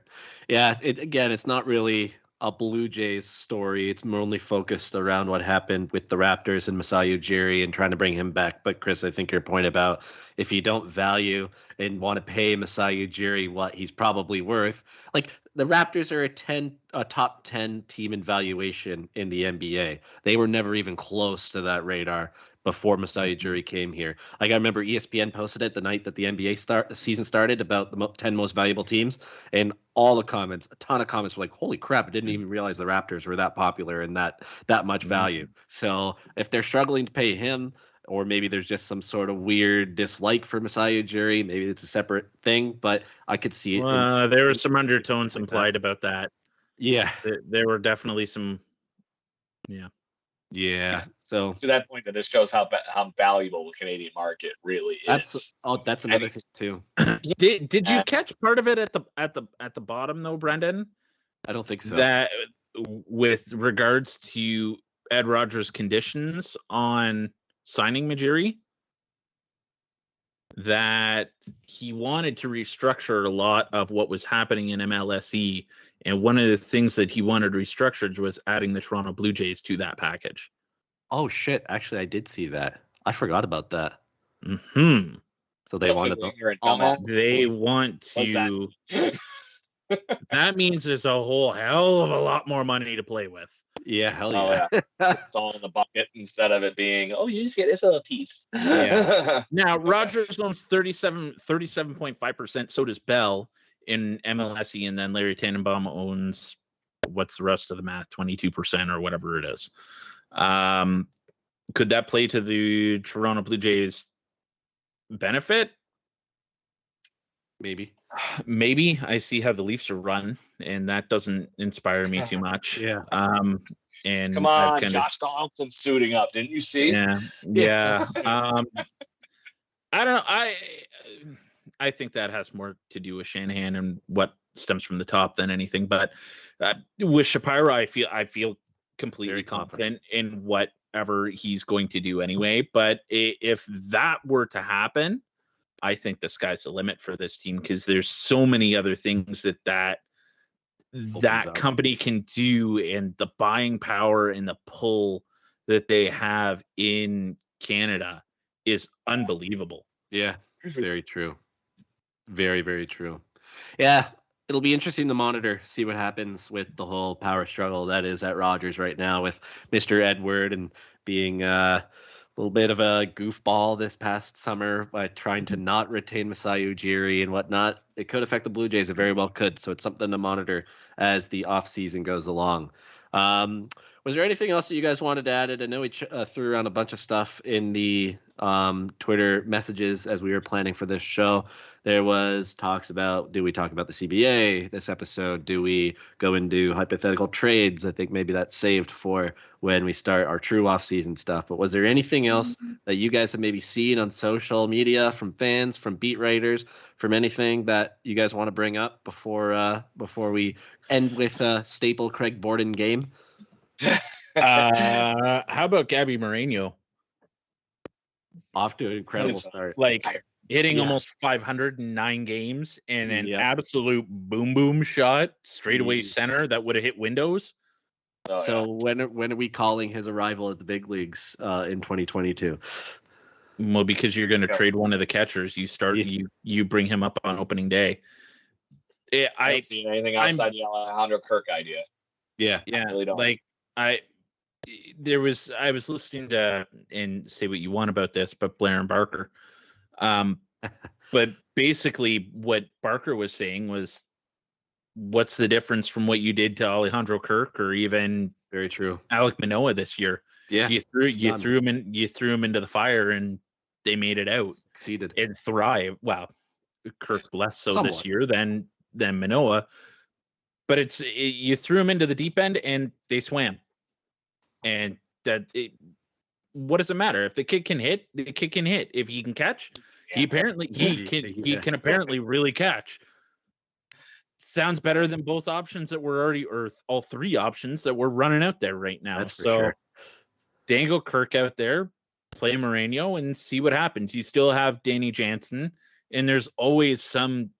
Yeah, it's not really a Blue Jays story. It's mainly focused around what happened with the Raptors and Masai Ujiri and trying to bring him back. But Chris, I think your point about if you don't value and want to pay Masai Ujiri what he's probably worth, like the Raptors are a top 10 team in valuation in the NBA. They were never even close to that radar before Masai Ujiri came here. Like, I remember ESPN posted it the night that the NBA season started about the 10 most valuable teams, and all the comments, a ton of comments were like, holy crap, I didn't even realize the Raptors were that popular and that much value. So if they're struggling to pay him, or maybe there's just some sort of weird dislike for Masai Ujiri, maybe it's a separate thing, but I could see it. There were some undertones implied about that. Yeah. There were definitely some, Yeah. So to that point, that this shows how valuable the Canadian market really is. That's another thing too. Did you catch part of it at the bottom though, Brendan? I don't think so. That with regards to Ed Rogers' conditions on signing Majiri, that he wanted to restructure a lot of what was happening in MLSE. And one of the things that he wanted restructured was adding the Toronto Blue Jays to that package. Oh, shit. Actually, I did see that. I forgot about that. Mm-hmm. So they wanted They want to. That means there's a whole hell of a lot more money to play with. Yeah, hell yeah. It's all in the bucket instead of it being, oh, you just get this little piece. Yeah. Now, Rogers owns 37.5%. So does Bell in MLSE. And then Larry Tannenbaum owns, what's the rest of the math, 22% or whatever it is. Could that play to the Toronto Blue Jays' benefit? Maybe. I see how the Leafs are run, and that doesn't inspire me too much. Yeah. And come on, Josh Donaldson suiting up. Didn't you see? Yeah. I don't know. I think that has more to do with Shanahan and what stems from the top than anything. But with Shapiro, I feel completely very confident in whatever he's going to do anyway. But if that were to happen, I think the sky's the limit for this team, because there's so many other things that company can do, and the buying power and the pull that they have in Canada is unbelievable. Yeah, very true. Very, very true. Yeah, it'll be interesting to monitor, see what happens with the whole power struggle that is at Rogers right now, with Mr. Edward and being a little bit of a goofball this past summer by trying to not retain Masai Ujiri and whatnot. It could affect the Blue Jays. It very well could. So it's something to monitor as the offseason goes along. Was there anything else that you guys wanted to add? I know we threw around a bunch of stuff in the Twitter messages as we were planning for this show. There was talks about, do we talk about the CBA this episode? Do we go into hypothetical trades? I think maybe that's saved for when we start our true off-season stuff. But was there anything else that you guys have maybe seen on social media from fans, from beat writers, from anything that you guys want to bring up before we end with a staple Craig Borden game? How about Gabby Moreno? Off to an incredible start. Like hitting almost 509 games and an absolute boom shot straightaway center that would have hit windows. When are we calling his arrival at the big leagues in 2022? Well, because you're going to trade one of the catchers. You bring him up on opening day. I don't see anything outside the Alejandro Kirk idea. Yeah, I really don't. I was listening to, and say what you want about this, but Blair and Barker. But basically what Barker was saying was, what's the difference from what you did to Alejandro Kirk or even very true Alek Manoah this year? Yeah, you threw him into the fire and they made it out. Succeeded and thrive. Well, Kirk less so this year than Manoah, but you threw him into the deep end and they swam. And what does it matter if the kid can hit? The kid can hit. If he can catch, he can apparently really catch. Sounds better than both options that were already, or all three options that we're running out there right now. That's for sure. Dangle Kirk out there, play Moreno, and see what happens. You still have Danny Jansen, and there's always some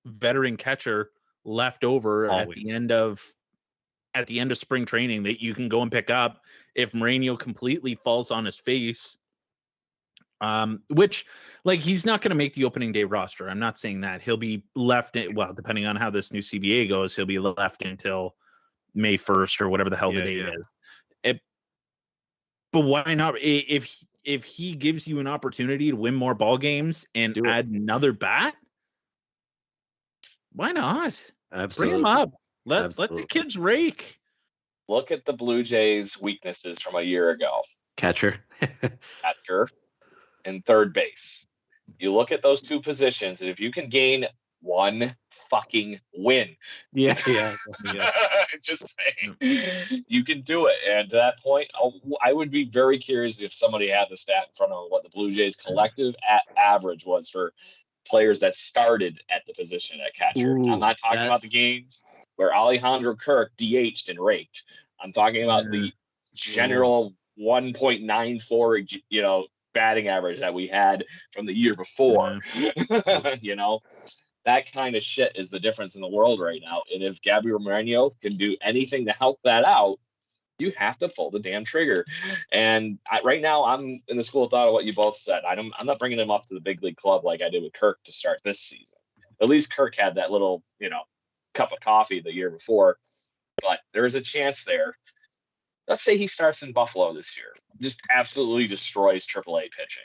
veteran catcher left over at the end of spring training that you can go and pick up if Moreno completely falls on his face. Which, like, he's not going to make the opening day roster. I'm not saying that. He'll be left depending on how this new CBA goes, he'll be left until May 1st or whatever the hell the date is. But why not? If he gives you an opportunity to win more ball games and add another bat, why not? Absolutely. Bring him up. Let the kids rake. Look at the Blue Jays' weaknesses from a year ago. Catcher. And third base. You look at those two positions, and if you can gain one fucking win. Yeah. Just saying. You can do it. And to that point, I would be very curious if somebody had the stat in front of what the Blue Jays collective average was for players that started at the position at catcher. I'm not talking about the games where Alejandro Kirk DH'd and raked. I'm talking about the general 1.94, batting average that we had from the year before. You know, that kind of shit is the difference in the world right now. And if Gabriel Moreno can do anything to help that out, you have to pull the damn trigger. And right now, I'm in the school of thought of what you both said. I'm not bringing him up to the big league club like I did with Kirk to start this season. At least Kirk had that little, cup of coffee the year before. But there is a chance there. Let's say he starts in Buffalo this year, just absolutely destroys AAA pitching.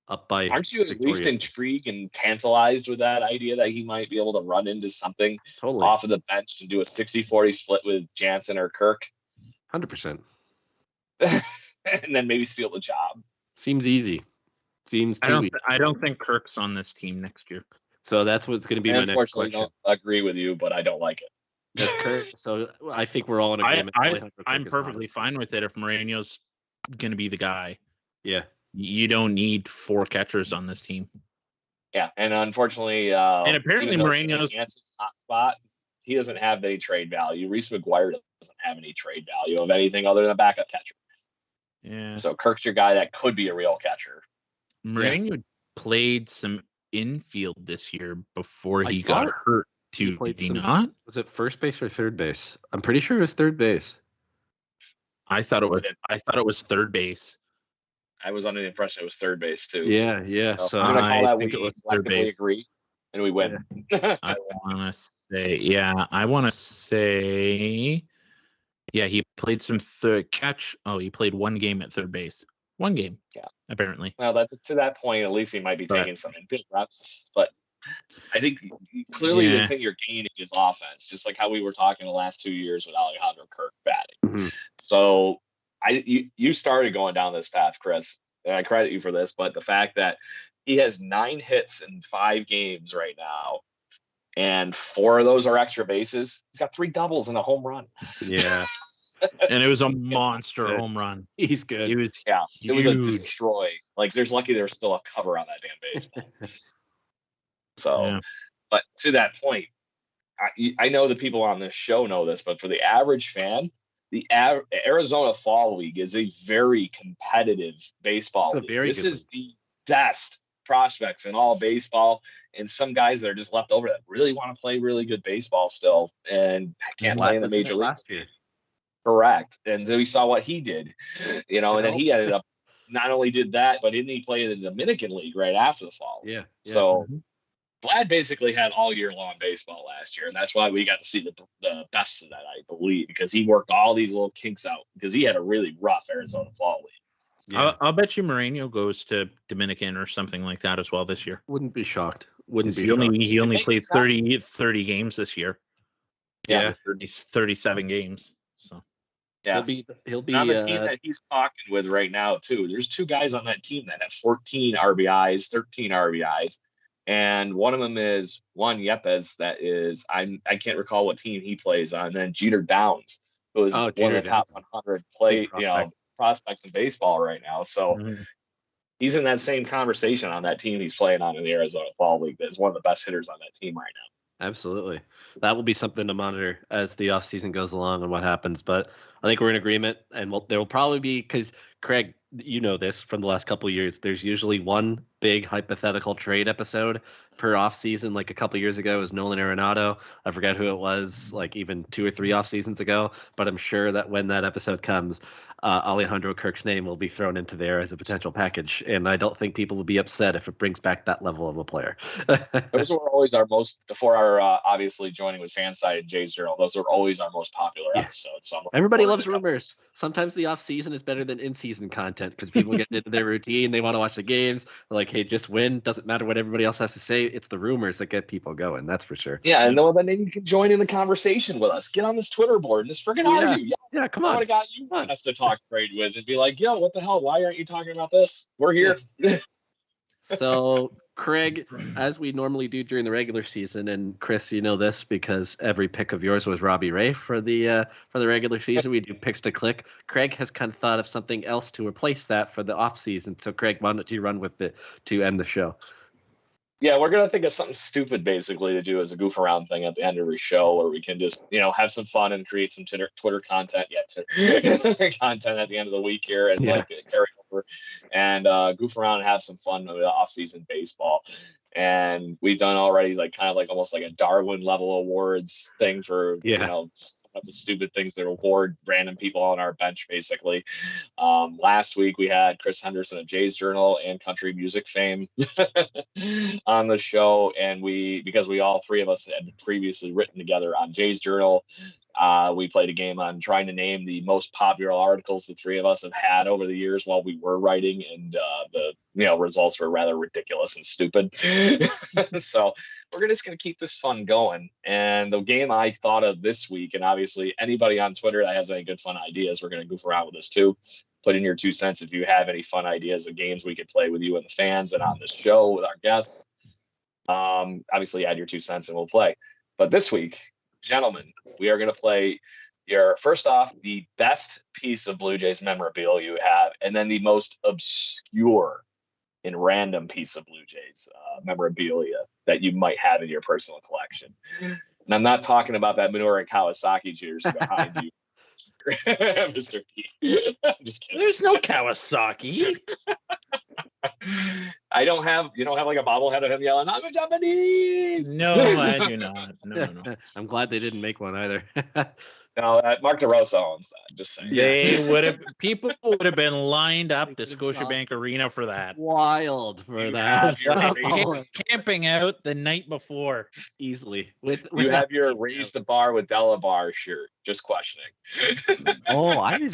Up by Aren't you at least intrigued and tantalized with that idea that he might be able to run into something off of the bench to do a 60-40 split with Jansen or Kirk? 100%. And then maybe steal the job. Seems easy. Seems too easy. I don't think Kirk's on this team next year. So that's what's going to be my next question. I don't agree with you, but I don't like it. So I think we're all in agreement. I'm perfectly fine with it if Moreno's going to be the guy. Yeah. You don't need 4 catchers on this team. Yeah, and unfortunately, and apparently Moreno's hot spot. He doesn't have any trade value. Reese McGuire doesn't have any trade value of anything other than a backup catcher. Yeah. So Kirk's your guy that could be a real catcher. Moreno played some infield this year before he got hurt. Did he not? Was it first base or third base? I'm pretty sure it was third base. I thought it was third base. I was under the impression it was third base too. Yeah. So I think it was third base. Agree, and we win. Yeah. I want to say, he played some third catch. Oh, he played one game at third base. One game. Yeah, apparently. Well, that's to that point. At least he might be taking some big reps, but I think clearly the thing you're gaining is offense, just like how we were talking the last 2 years with Alejandro Kirk batting. Mm-hmm. So you started going down this path, Chris, and I credit you for this, but the fact that he has 9 hits in 5 games right now, and 4 of those are extra bases. He's got 3 doubles and a home run. Yeah. And it was a monster home run. He's good. It was it was a destroy. Like there's still a cover on that damn baseball. So, but to that point, I know the people on this show know this, but for the average fan, the Arizona Fall League is a very competitive baseball league. This is the best prospects in all baseball, and some guys that are just left over that really want to play really good baseball still and can't play in the major league last year. Correct. And then we saw what he did, and then he ended up not only did that, but didn't he play in the Dominican League right after the fall? Yeah. So Vlad basically had all year long baseball last year, and that's why we got to see the best of that, I believe, because he worked all these little kinks out because he had a really rough Arizona Fall League. Yeah. I'll bet you Moreno goes to Dominican or something like that as well this year. Wouldn't be shocked. He only played 30 games this year. Yeah. 37 games. So yeah, he'll be on the team that he's talking with right now too. There's 2 guys on that team that have 14 RBIs, 13 RBIs. And one of them is Juan Yepes. That is, I can't recall what team he plays on. And then Jeter Downs, who is one of the top 100 prospects in baseball right now. So he's in that same conversation on that team he's playing on in the Arizona Fall League. That's one of the best hitters on that team right now. Absolutely. That will be something to monitor as the offseason goes along and what happens. But I think we're in agreement, and there will probably be, because Craig, you know this from the last couple of years, there's usually one big hypothetical trade episode per offseason. Like a couple of years ago, it was Nolan Arenado. I forget who it was, like even 2 or 3 off seasons ago. But I'm sure that when that episode comes, Alejandro Kirk's name will be thrown into there as a potential package. And I don't think people will be upset if it brings back that level of a player. Those were always our most, before our obviously joining with Fanside and Jay's Journal, those were always our most popular episodes. So everybody loves rumors. Sometimes the off season is better than in-season content because people get into their routine. They want to watch the games. They're like, hey, just win. Doesn't matter what everybody else has to say. It's the rumors that get people going. That's for sure. Yeah, and then you can join in the conversation with us. Get on this Twitter board and just freaking argue. Yeah, come on. What a guy you want us to talk trade with and be like, yo, what the hell? Why aren't you talking about this? We're here. So, Craig, as we normally do during the regular season, and Chris, you know this because every pick of yours was Robbie Ray for the regular season. We do picks to click. Craig has kind of thought of something else to replace that for the off season. So, Craig, why don't you run with it to end the show? Yeah, we're gonna think of something stupid basically to do as a goof around thing at the end of every show, where we can just have some fun and create some Twitter content. Twitter content at the end of the week here, and like carry over whatever, and goof around and have some fun with off-season baseball. And we've done already like kind of like almost like a Darwin level awards thing for you know some of the stupid things that award random people on our bench basically. Last week we had Chris Henderson of Jay's Journal and country music fame on the show, and because we all three of us had previously written together on Jay's Journal. We played a game on trying to name the most popular articles the three of us have had over the years while we were writing, and the results were rather ridiculous and stupid. So we're just going to keep this fun going. And the game I thought of this week, and obviously anybody on Twitter that has any good fun ideas, we're going to goof around with this too. Put in your 2 cents if you have any fun ideas of games we could play with you and the fans and on this show with our guests. Obviously add your 2 cents and we'll play. But this week, gentlemen, we are going to play first off, the best piece of Blue Jays memorabilia you have, and then the most obscure and random piece of Blue Jays memorabilia that you might have in your personal collection. And I'm not talking about that Minoru Kawasaki jersey behind you, Mr. P. I'm just kidding. There's no Kawasaki. You don't have like a bobblehead of him yelling, "I'm a Japanese." No, I do not. No. I'm glad they didn't make one either. No, Mark DeRosa owns that. Just saying. People would have been lined up to Scotiabank Arena for that. Wild for that. Camping out the night before. Easily. You have your Raise the Bar with Della Bar shirt. Just questioning. I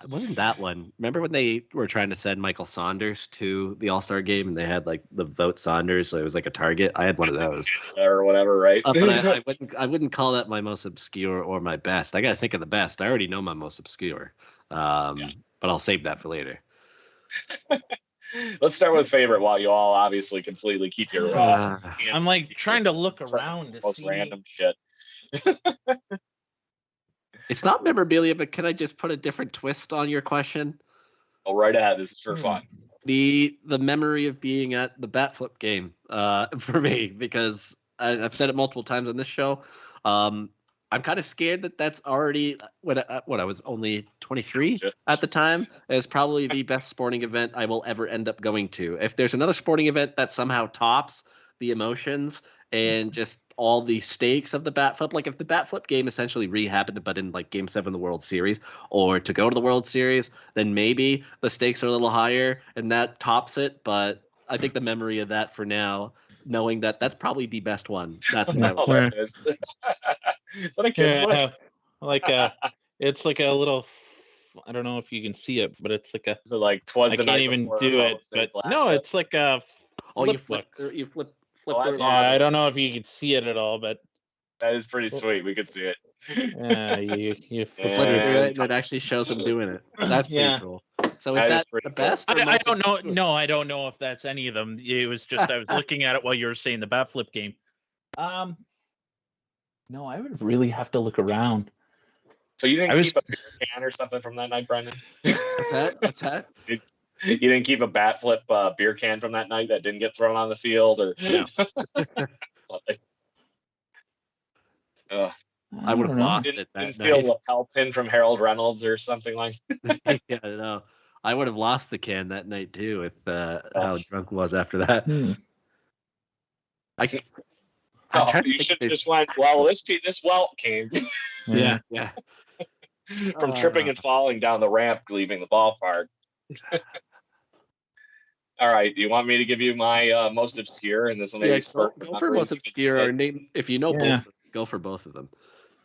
wasn't that one. Remember when they were trying to send Michael Saunders to the All-Star game and they had like the vote Saunders, so it was like a target? I had one of those. Or whatever, right? But I wouldn't call that my most obscure or my best. I got to think of the best. I already know my most obscure. But I'll save that for later. Let's start with favorite while you all obviously completely keep your I'm like trying to look around to see random shit. It's not memorabilia, but can I just put a different twist on your question? Oh, right ahead. This is for fun. The memory of being at the bat flip game for me, because I've said it multiple times on this show. I'm kind of scared that that's already when I was only 23 at the time. It's probably the best sporting event I will ever end up going to. If there's another sporting event that somehow tops the emotions and just all the stakes of the bat flip, like if the bat flip game essentially happened, but in like Game 7 of the World Series, or to go to the World Series, then maybe the stakes are a little higher and that tops it. But I think the memory of that for now, knowing that that's probably the best one. That's what I would. Is that a kid's watch? It's like a little. I don't know if you can see it, but it's like a. So like twas I the can't night even before, do it, but no, it's like a. You flip. Yeah, I don't know if you can see it at all, but that is pretty sweet. We could see it. You flip it, and it actually shows them doing it. That's pretty cool. So is that the best? I don't know. No, I don't know if that's any of them. It was just I was looking at it while you were saying the bat flip game. No, I would really have to look around. So you didn't keep a beer can or something from that night, Brendan? What's that? You didn't keep a bat flip beer can from that night that didn't get thrown on the field, or? No. I would have lost it. Didn't steal a lapel pin from Harold Reynolds or something like that. Yeah, no. I would have lost the can that night too with how drunk I was after that. You should have just went, well, this welt came. Yeah. From tripping and falling down the ramp leaving the ballpark. All right. Do you want me to give you my most obscure? And this will maybe go for most obscure. Or name, if you know both, go for both of them.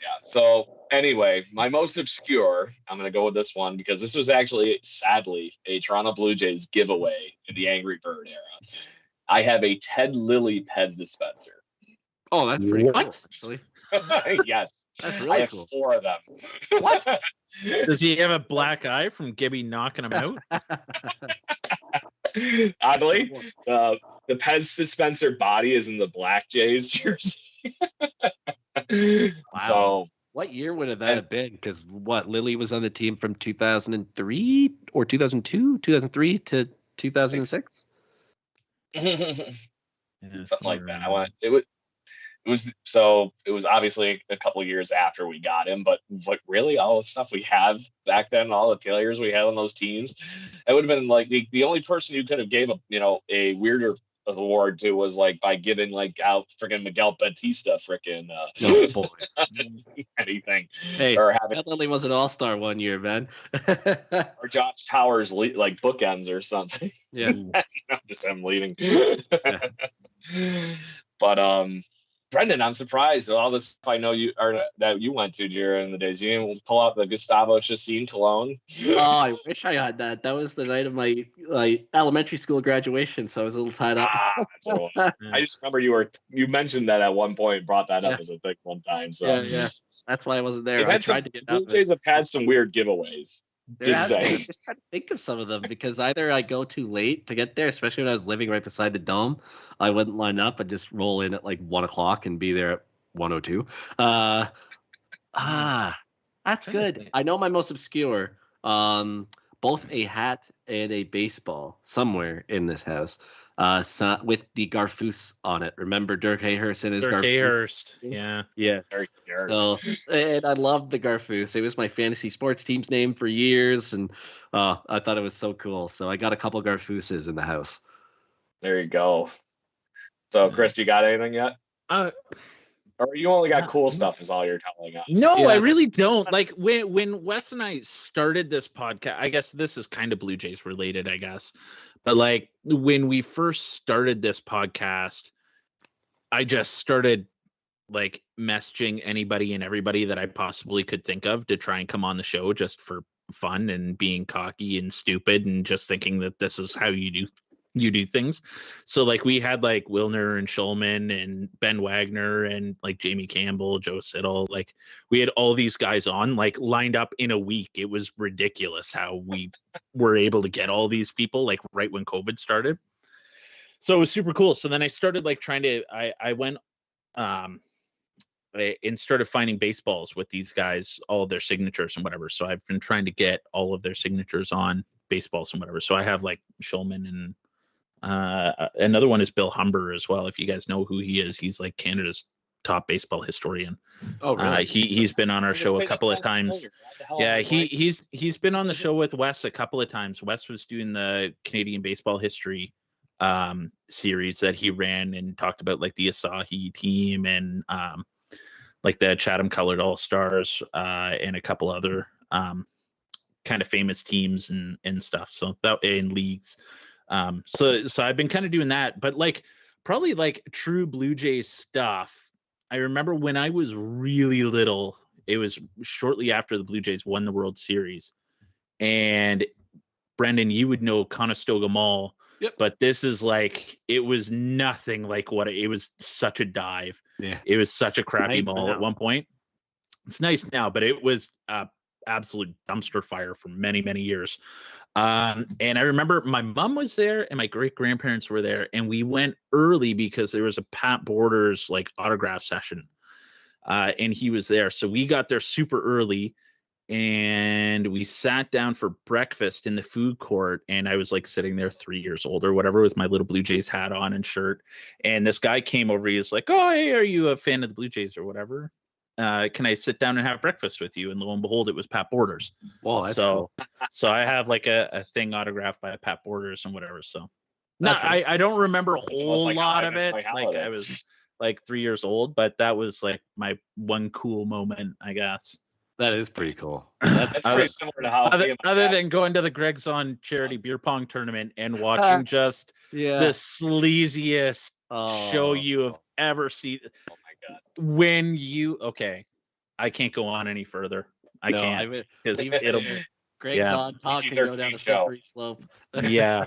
Yeah. So anyway, my most obscure, I'm going to go with this one because this was actually, sadly, a Toronto Blue Jays giveaway in the Angry Bird era. I have a Ted Lilly Pez dispenser. Oh, that's pretty cool, actually. Yes. That's really cool. 4 of them. What? Does he have a black eye from Gibby knocking him out? Oddly, the Pez dispenser body is in the Black Jays jersey. Wow. So, what year would that have been? Because Lilly was on the team from 2003 or 2002, 2003 to 2006? Something like that. it was obviously a couple of years after we got him, but really all the stuff we have back then, all the failures we had on those teams, it would have been like the only person you could have gave a weirder award to was like by giving like out freaking Miguel Batista freaking No, boy. anything. Hey, or having Lily was an all-star one year, man. or Josh Towers like bookends or something. Yeah. Just him leaving. But Brendan, I'm surprised at all this stuff I know that you went to during the days. You didn't pull out the Gustavo Chassin cologne. Oh, I wish I had that. That was the night of my elementary school graduation, so I was a little tied up. That's what it was. I just remember you mentioned that at one point, brought that up as a thing one time. So yeah. That's why I wasn't there. I tried to get out. Blue Jays have had some weird giveaways. Just trying to think of some of them because either I go too late to get there, especially when I was living right beside the dome. I wouldn't line up. I'd just roll in at like 1:00 and be there at 1:02. That's good. I know my most obscure. Both a hat and a baseball somewhere in this house. With the Garfoose on it. Remember Dirk Hayhurst and his Dirk Garfoose? Hayhurst. Yeah. Yes. So, and I loved the Garfoose. It was my fantasy sports team's name for years, and I thought it was so cool. So I got a couple Garfooses in the house. There you go. So, Chris, you got anything yet? Or you only got cool stuff is all you're telling us? No, I really don't. Like when Wes and I started this podcast, I guess this is kind of Blue Jays related, I guess. But like when we first started this podcast, I just started like messaging anybody and everybody that I possibly could think of to try and come on the show just for fun and being cocky and stupid and just thinking that this is how you do things. So like we had like Wilner and Schulman and Ben Wagner and like Jamie Campbell, Joe Siddle. Like we had all these guys on like lined up in a week. It was ridiculous how we were able to get all these people like right when COVID started. So it was super cool. So then I started like I went and started finding baseballs with these guys, all their signatures and whatever. So I've been trying to get all of their signatures on baseballs and whatever. So I have like Schulman and another one is Bill Humber as well. If you guys know who he is, he's like Canada's top baseball historian. Oh, really? He's been on our show a couple of times. Yeah, he's been on the show with Wes a couple of times. Wes was doing the Canadian baseball history series that he ran and talked about like the Asahi team and like the Chatham Colored All Stars and a couple other kind of famous teams and stuff. So that in leagues. So I've been kind of doing that, but like probably like true Blue Jays stuff. I remember when I was really little, it was shortly after the Blue Jays won the World Series, and Brendan, you would know Conestoga Mall. Yep. But this is like, it was nothing like what it was. Such a dive. Yeah. It was such a crappy Nice mall now. at one point. It's nice now, but it was absolute dumpster fire for many, many years. And I remember my mom was there and my great grandparents were there, and we went early because there was a Pat Borders like autograph session, and he was there. So we got there super early, and we sat down for breakfast in the food court, and I was like sitting there 3 years old or whatever with my little Blue Jays hat on and shirt. And this guy came over. He was like, "Oh, hey, are you a fan of the Blue Jays or whatever? Can I sit down and have breakfast with you?" And lo and behold, it was Pat Borders. Whoa, that's cool. So I have like a thing autographed by Pat Borders and whatever. So no, I don't remember a whole lot of it. Like I was like 3 years old, but that was like my one cool moment, I guess. That is pretty cool. That's pretty similar to how other than going to the Greg's on charity beer pong tournament and watching just the sleaziest show you have ever seen. Oh my God. When you I can't go on any further. I can't because it'll Greg's on talk and go down a slippery slope. Yeah.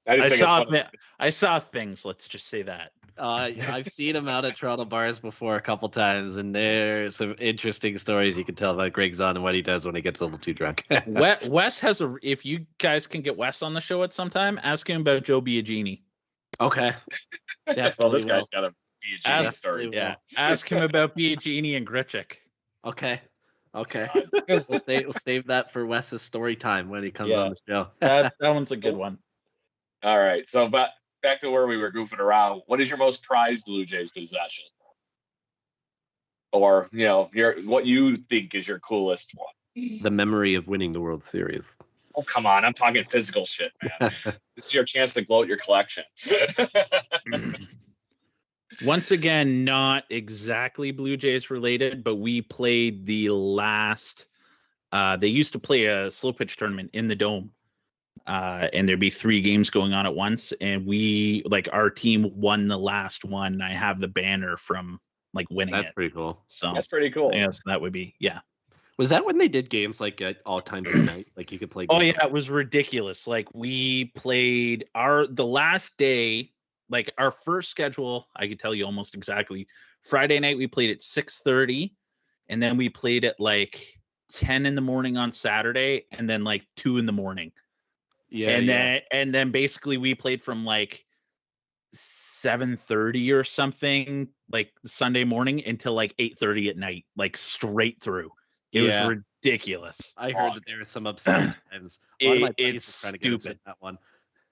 I saw things. Let's just say that. I've seen him out at Toronto bars before a couple times, and there's some interesting stories you can tell about Greg's on and what he does when he gets a little too drunk. Wes has if you guys can get Wes on the show at some time, ask him about Joe Biagini. Okay. Definitely. Well, this guy's got a Biagini story. Yeah. Ask him about Biagini and Grichuk. Okay. We'll save that for Wes's story time when he comes on the show. That one's a good one. All right. So, but back to where we were goofing around. What is your most prized Blue Jays possession? Or, what you think is your coolest one? The memory of winning the World Series. Oh, come on. I'm talking physical shit, man. This is your chance to gloat your collection. Once again, not exactly Blue Jays related, but we played the last. They used to play a slow pitch tournament in the Dome, and there'd be 3 games going on at once. And our team won the last one. I have the banner from winning. That's pretty cool. So that's pretty cool. Yes, that would be Was that when they did games at all times of night? You could play games. Oh yeah, it was ridiculous. We played the last day, our first schedule, I could tell you almost exactly. Friday night we played at 6:30, and then we played at 10 in the morning on Saturday, and then 2 in the morning. Yeah. And then basically we played from 7:30 or something Sunday morning until 8:30 at night, straight through. It was ridiculous. I heard that there were some upset times. It's trying to stupid. get that one.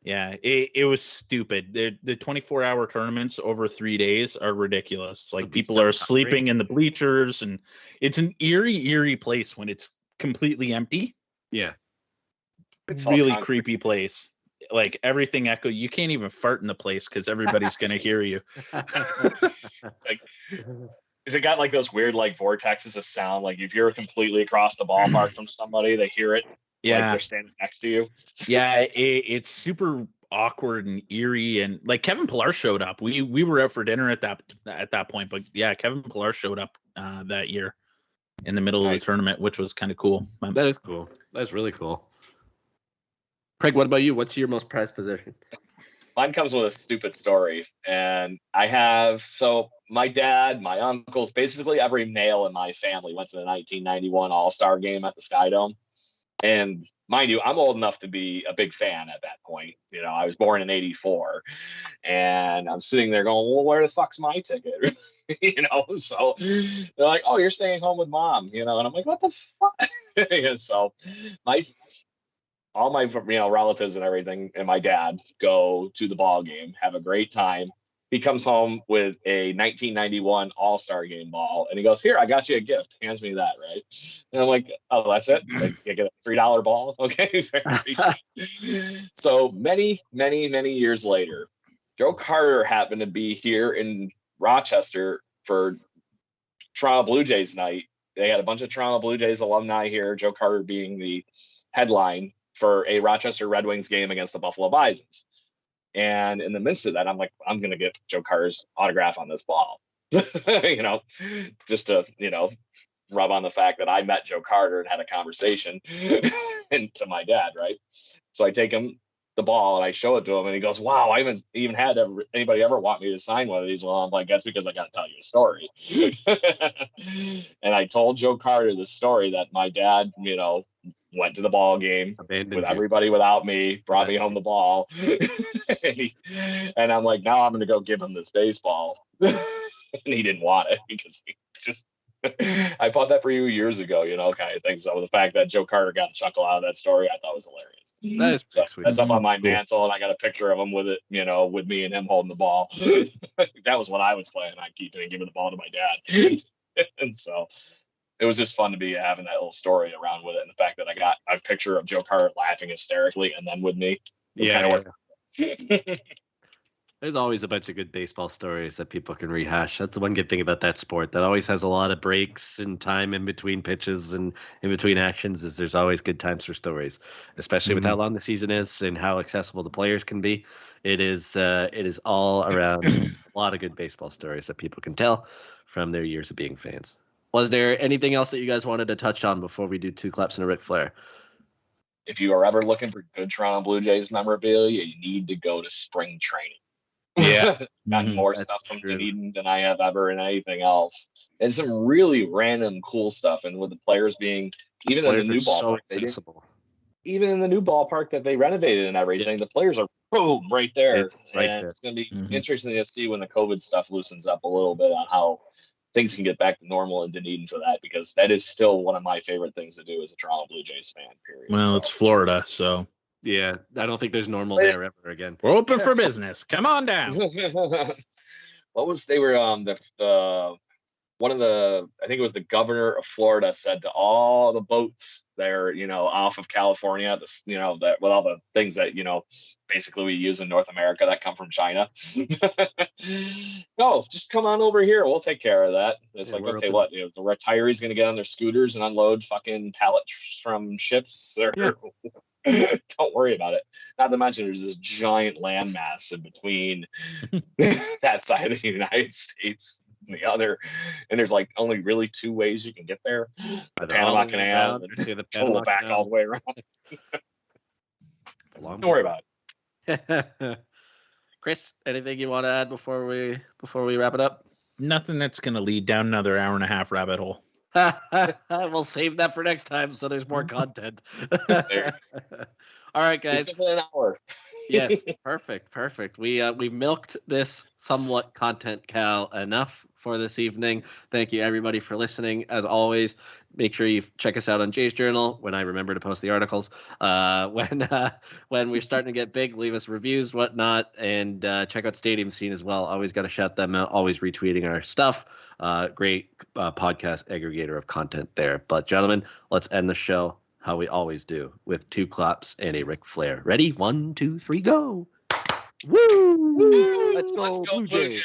Yeah, it was stupid. The 24-hour tournaments over 3 days are ridiculous. People are sleeping in the bleachers, and it's an eerie place when it's completely empty. Yeah. It's really creepy place. Everything echo. You can't even fart in the place because everybody's gonna hear you. Is it got those weird vortexes of sound? If you're completely across the ballpark from somebody, they hear it. Yeah, they're standing next to you. Yeah, it's super awkward and eerie. And Kevin Pillar showed up. We were out for dinner at that point, but yeah, Kevin Pillar showed up that year in the middle of the tournament, which was kind of cool. That is cool. That's really cool. Craig, what about you? What's your most prized possession? Mine comes with a stupid story, and my dad, my uncles, basically every male in my family went to the 1991 All-Star game at the Sky Dome. And mind you, I'm old enough to be a big fan at that point. I was born in 84, and I'm sitting there going, well, where the fuck's my ticket? So they're like, oh, you're staying home with mom, and I'm like, what the fuck? And so all my relatives and everything and my dad go to the ball game, have a great time. He comes home with a 1991 All-Star game ball, and he goes, here, I got you a gift. Hands me that, right? And I'm like, oh, that's it? You get a $3 ball? Okay. So many, many, many years later, Joe Carter happened to be here in Rochester for Toronto Blue Jays night. They had a bunch of Toronto Blue Jays alumni here, Joe Carter being the headline for a Rochester Red Wings game against the Buffalo Bisons. And in the midst of that, I'm like, I'm going to get Joe Carter's autograph on this ball, just to, rub on the fact that I met Joe Carter and had a conversation and to my dad. Right. So I take him the ball and I show it to him, and he goes, wow, I haven't even had anybody ever want me to sign one of these. Well, I'm like, that's because I got to tell you a story. And I told Joe Carter the story that my dad, went to the ball game with everybody without me, brought me home the ball. And I'm like, now I'm going to go give him this baseball. And he didn't want it because he just, I bought that for you years ago, kind of thing. So the fact that Joe Carter got a chuckle out of that story, I thought was hilarious. That is pretty sweet. That's up on my mantle, and I got a picture of him with it, with me and him holding the ball. That was what I was playing. I keep it and giving the ball to my dad. And so it was just fun to be having that little story around with it, and the fact that I got a picture of Joe Carter laughing hysterically and then with me. Yeah. There's always a bunch of good baseball stories that people can rehash. That's the one good thing about that sport. That always has a lot of breaks and time in between pitches and in between actions. Is there's always good times for stories, especially with how long the season is and how accessible the players can be. It is all around a lot of good baseball stories that people can tell from their years of being fans. Was there anything else that you guys wanted to touch on before we do 2 claps and a Ric Flair? If you are ever looking for good Toronto Blue Jays memorabilia, you need to go to spring training. Yeah, got more stuff from Dunedin than I have ever in anything else, and some really random cool stuff. And with the players being even in the new ballpark, even in the new ballpark that they renovated and everything, the players are boom right there. It's going to be interesting to see when the COVID stuff loosens up a little bit on how things can get back to normal in Dunedin for that, because that is still one of my favorite things to do as a Toronto Blue Jays fan. Period. Well, it's Florida, so Yeah, I don't think there's normal there ever again. We're open for business. Come on down. What was they were the one of the, I think it was the governor of Florida, said to all the boats there, off of California, that with all the things that, basically we use in North America that come from China. No, just come on over here. We'll take care of that. It's like, okay, open. What? The retirees going to get on their scooters and unload fucking pallets from ships? Or don't worry about it. Not to mention there's this giant landmass in between that side of the United States and the other, and there's like only really two ways you can get there: the Panama Canal, and pull back all the way around. Don't worry about it. Chris, anything you want to add before we wrap it up? Nothing that's going to lead down another hour and a half rabbit hole. We'll save that for next time, so there's more content. All right, guys. Just an hour. Yes, perfect. We milked this somewhat content cow enough for this evening. Thank you everybody for listening. As always, make sure you check us out on Jay's Journal when I remember to post the articles. When we're starting to get big, leave us reviews, whatnot, and check out Stadium Scene as well. Always got to shout them out. Always retweeting our stuff. Great podcast aggregator of content there. But gentlemen, let's end the show how we always do, with 2 claps and a Ric Flair. Ready? 1, 2, 3, go! Woo! Let's go, Blue Jay.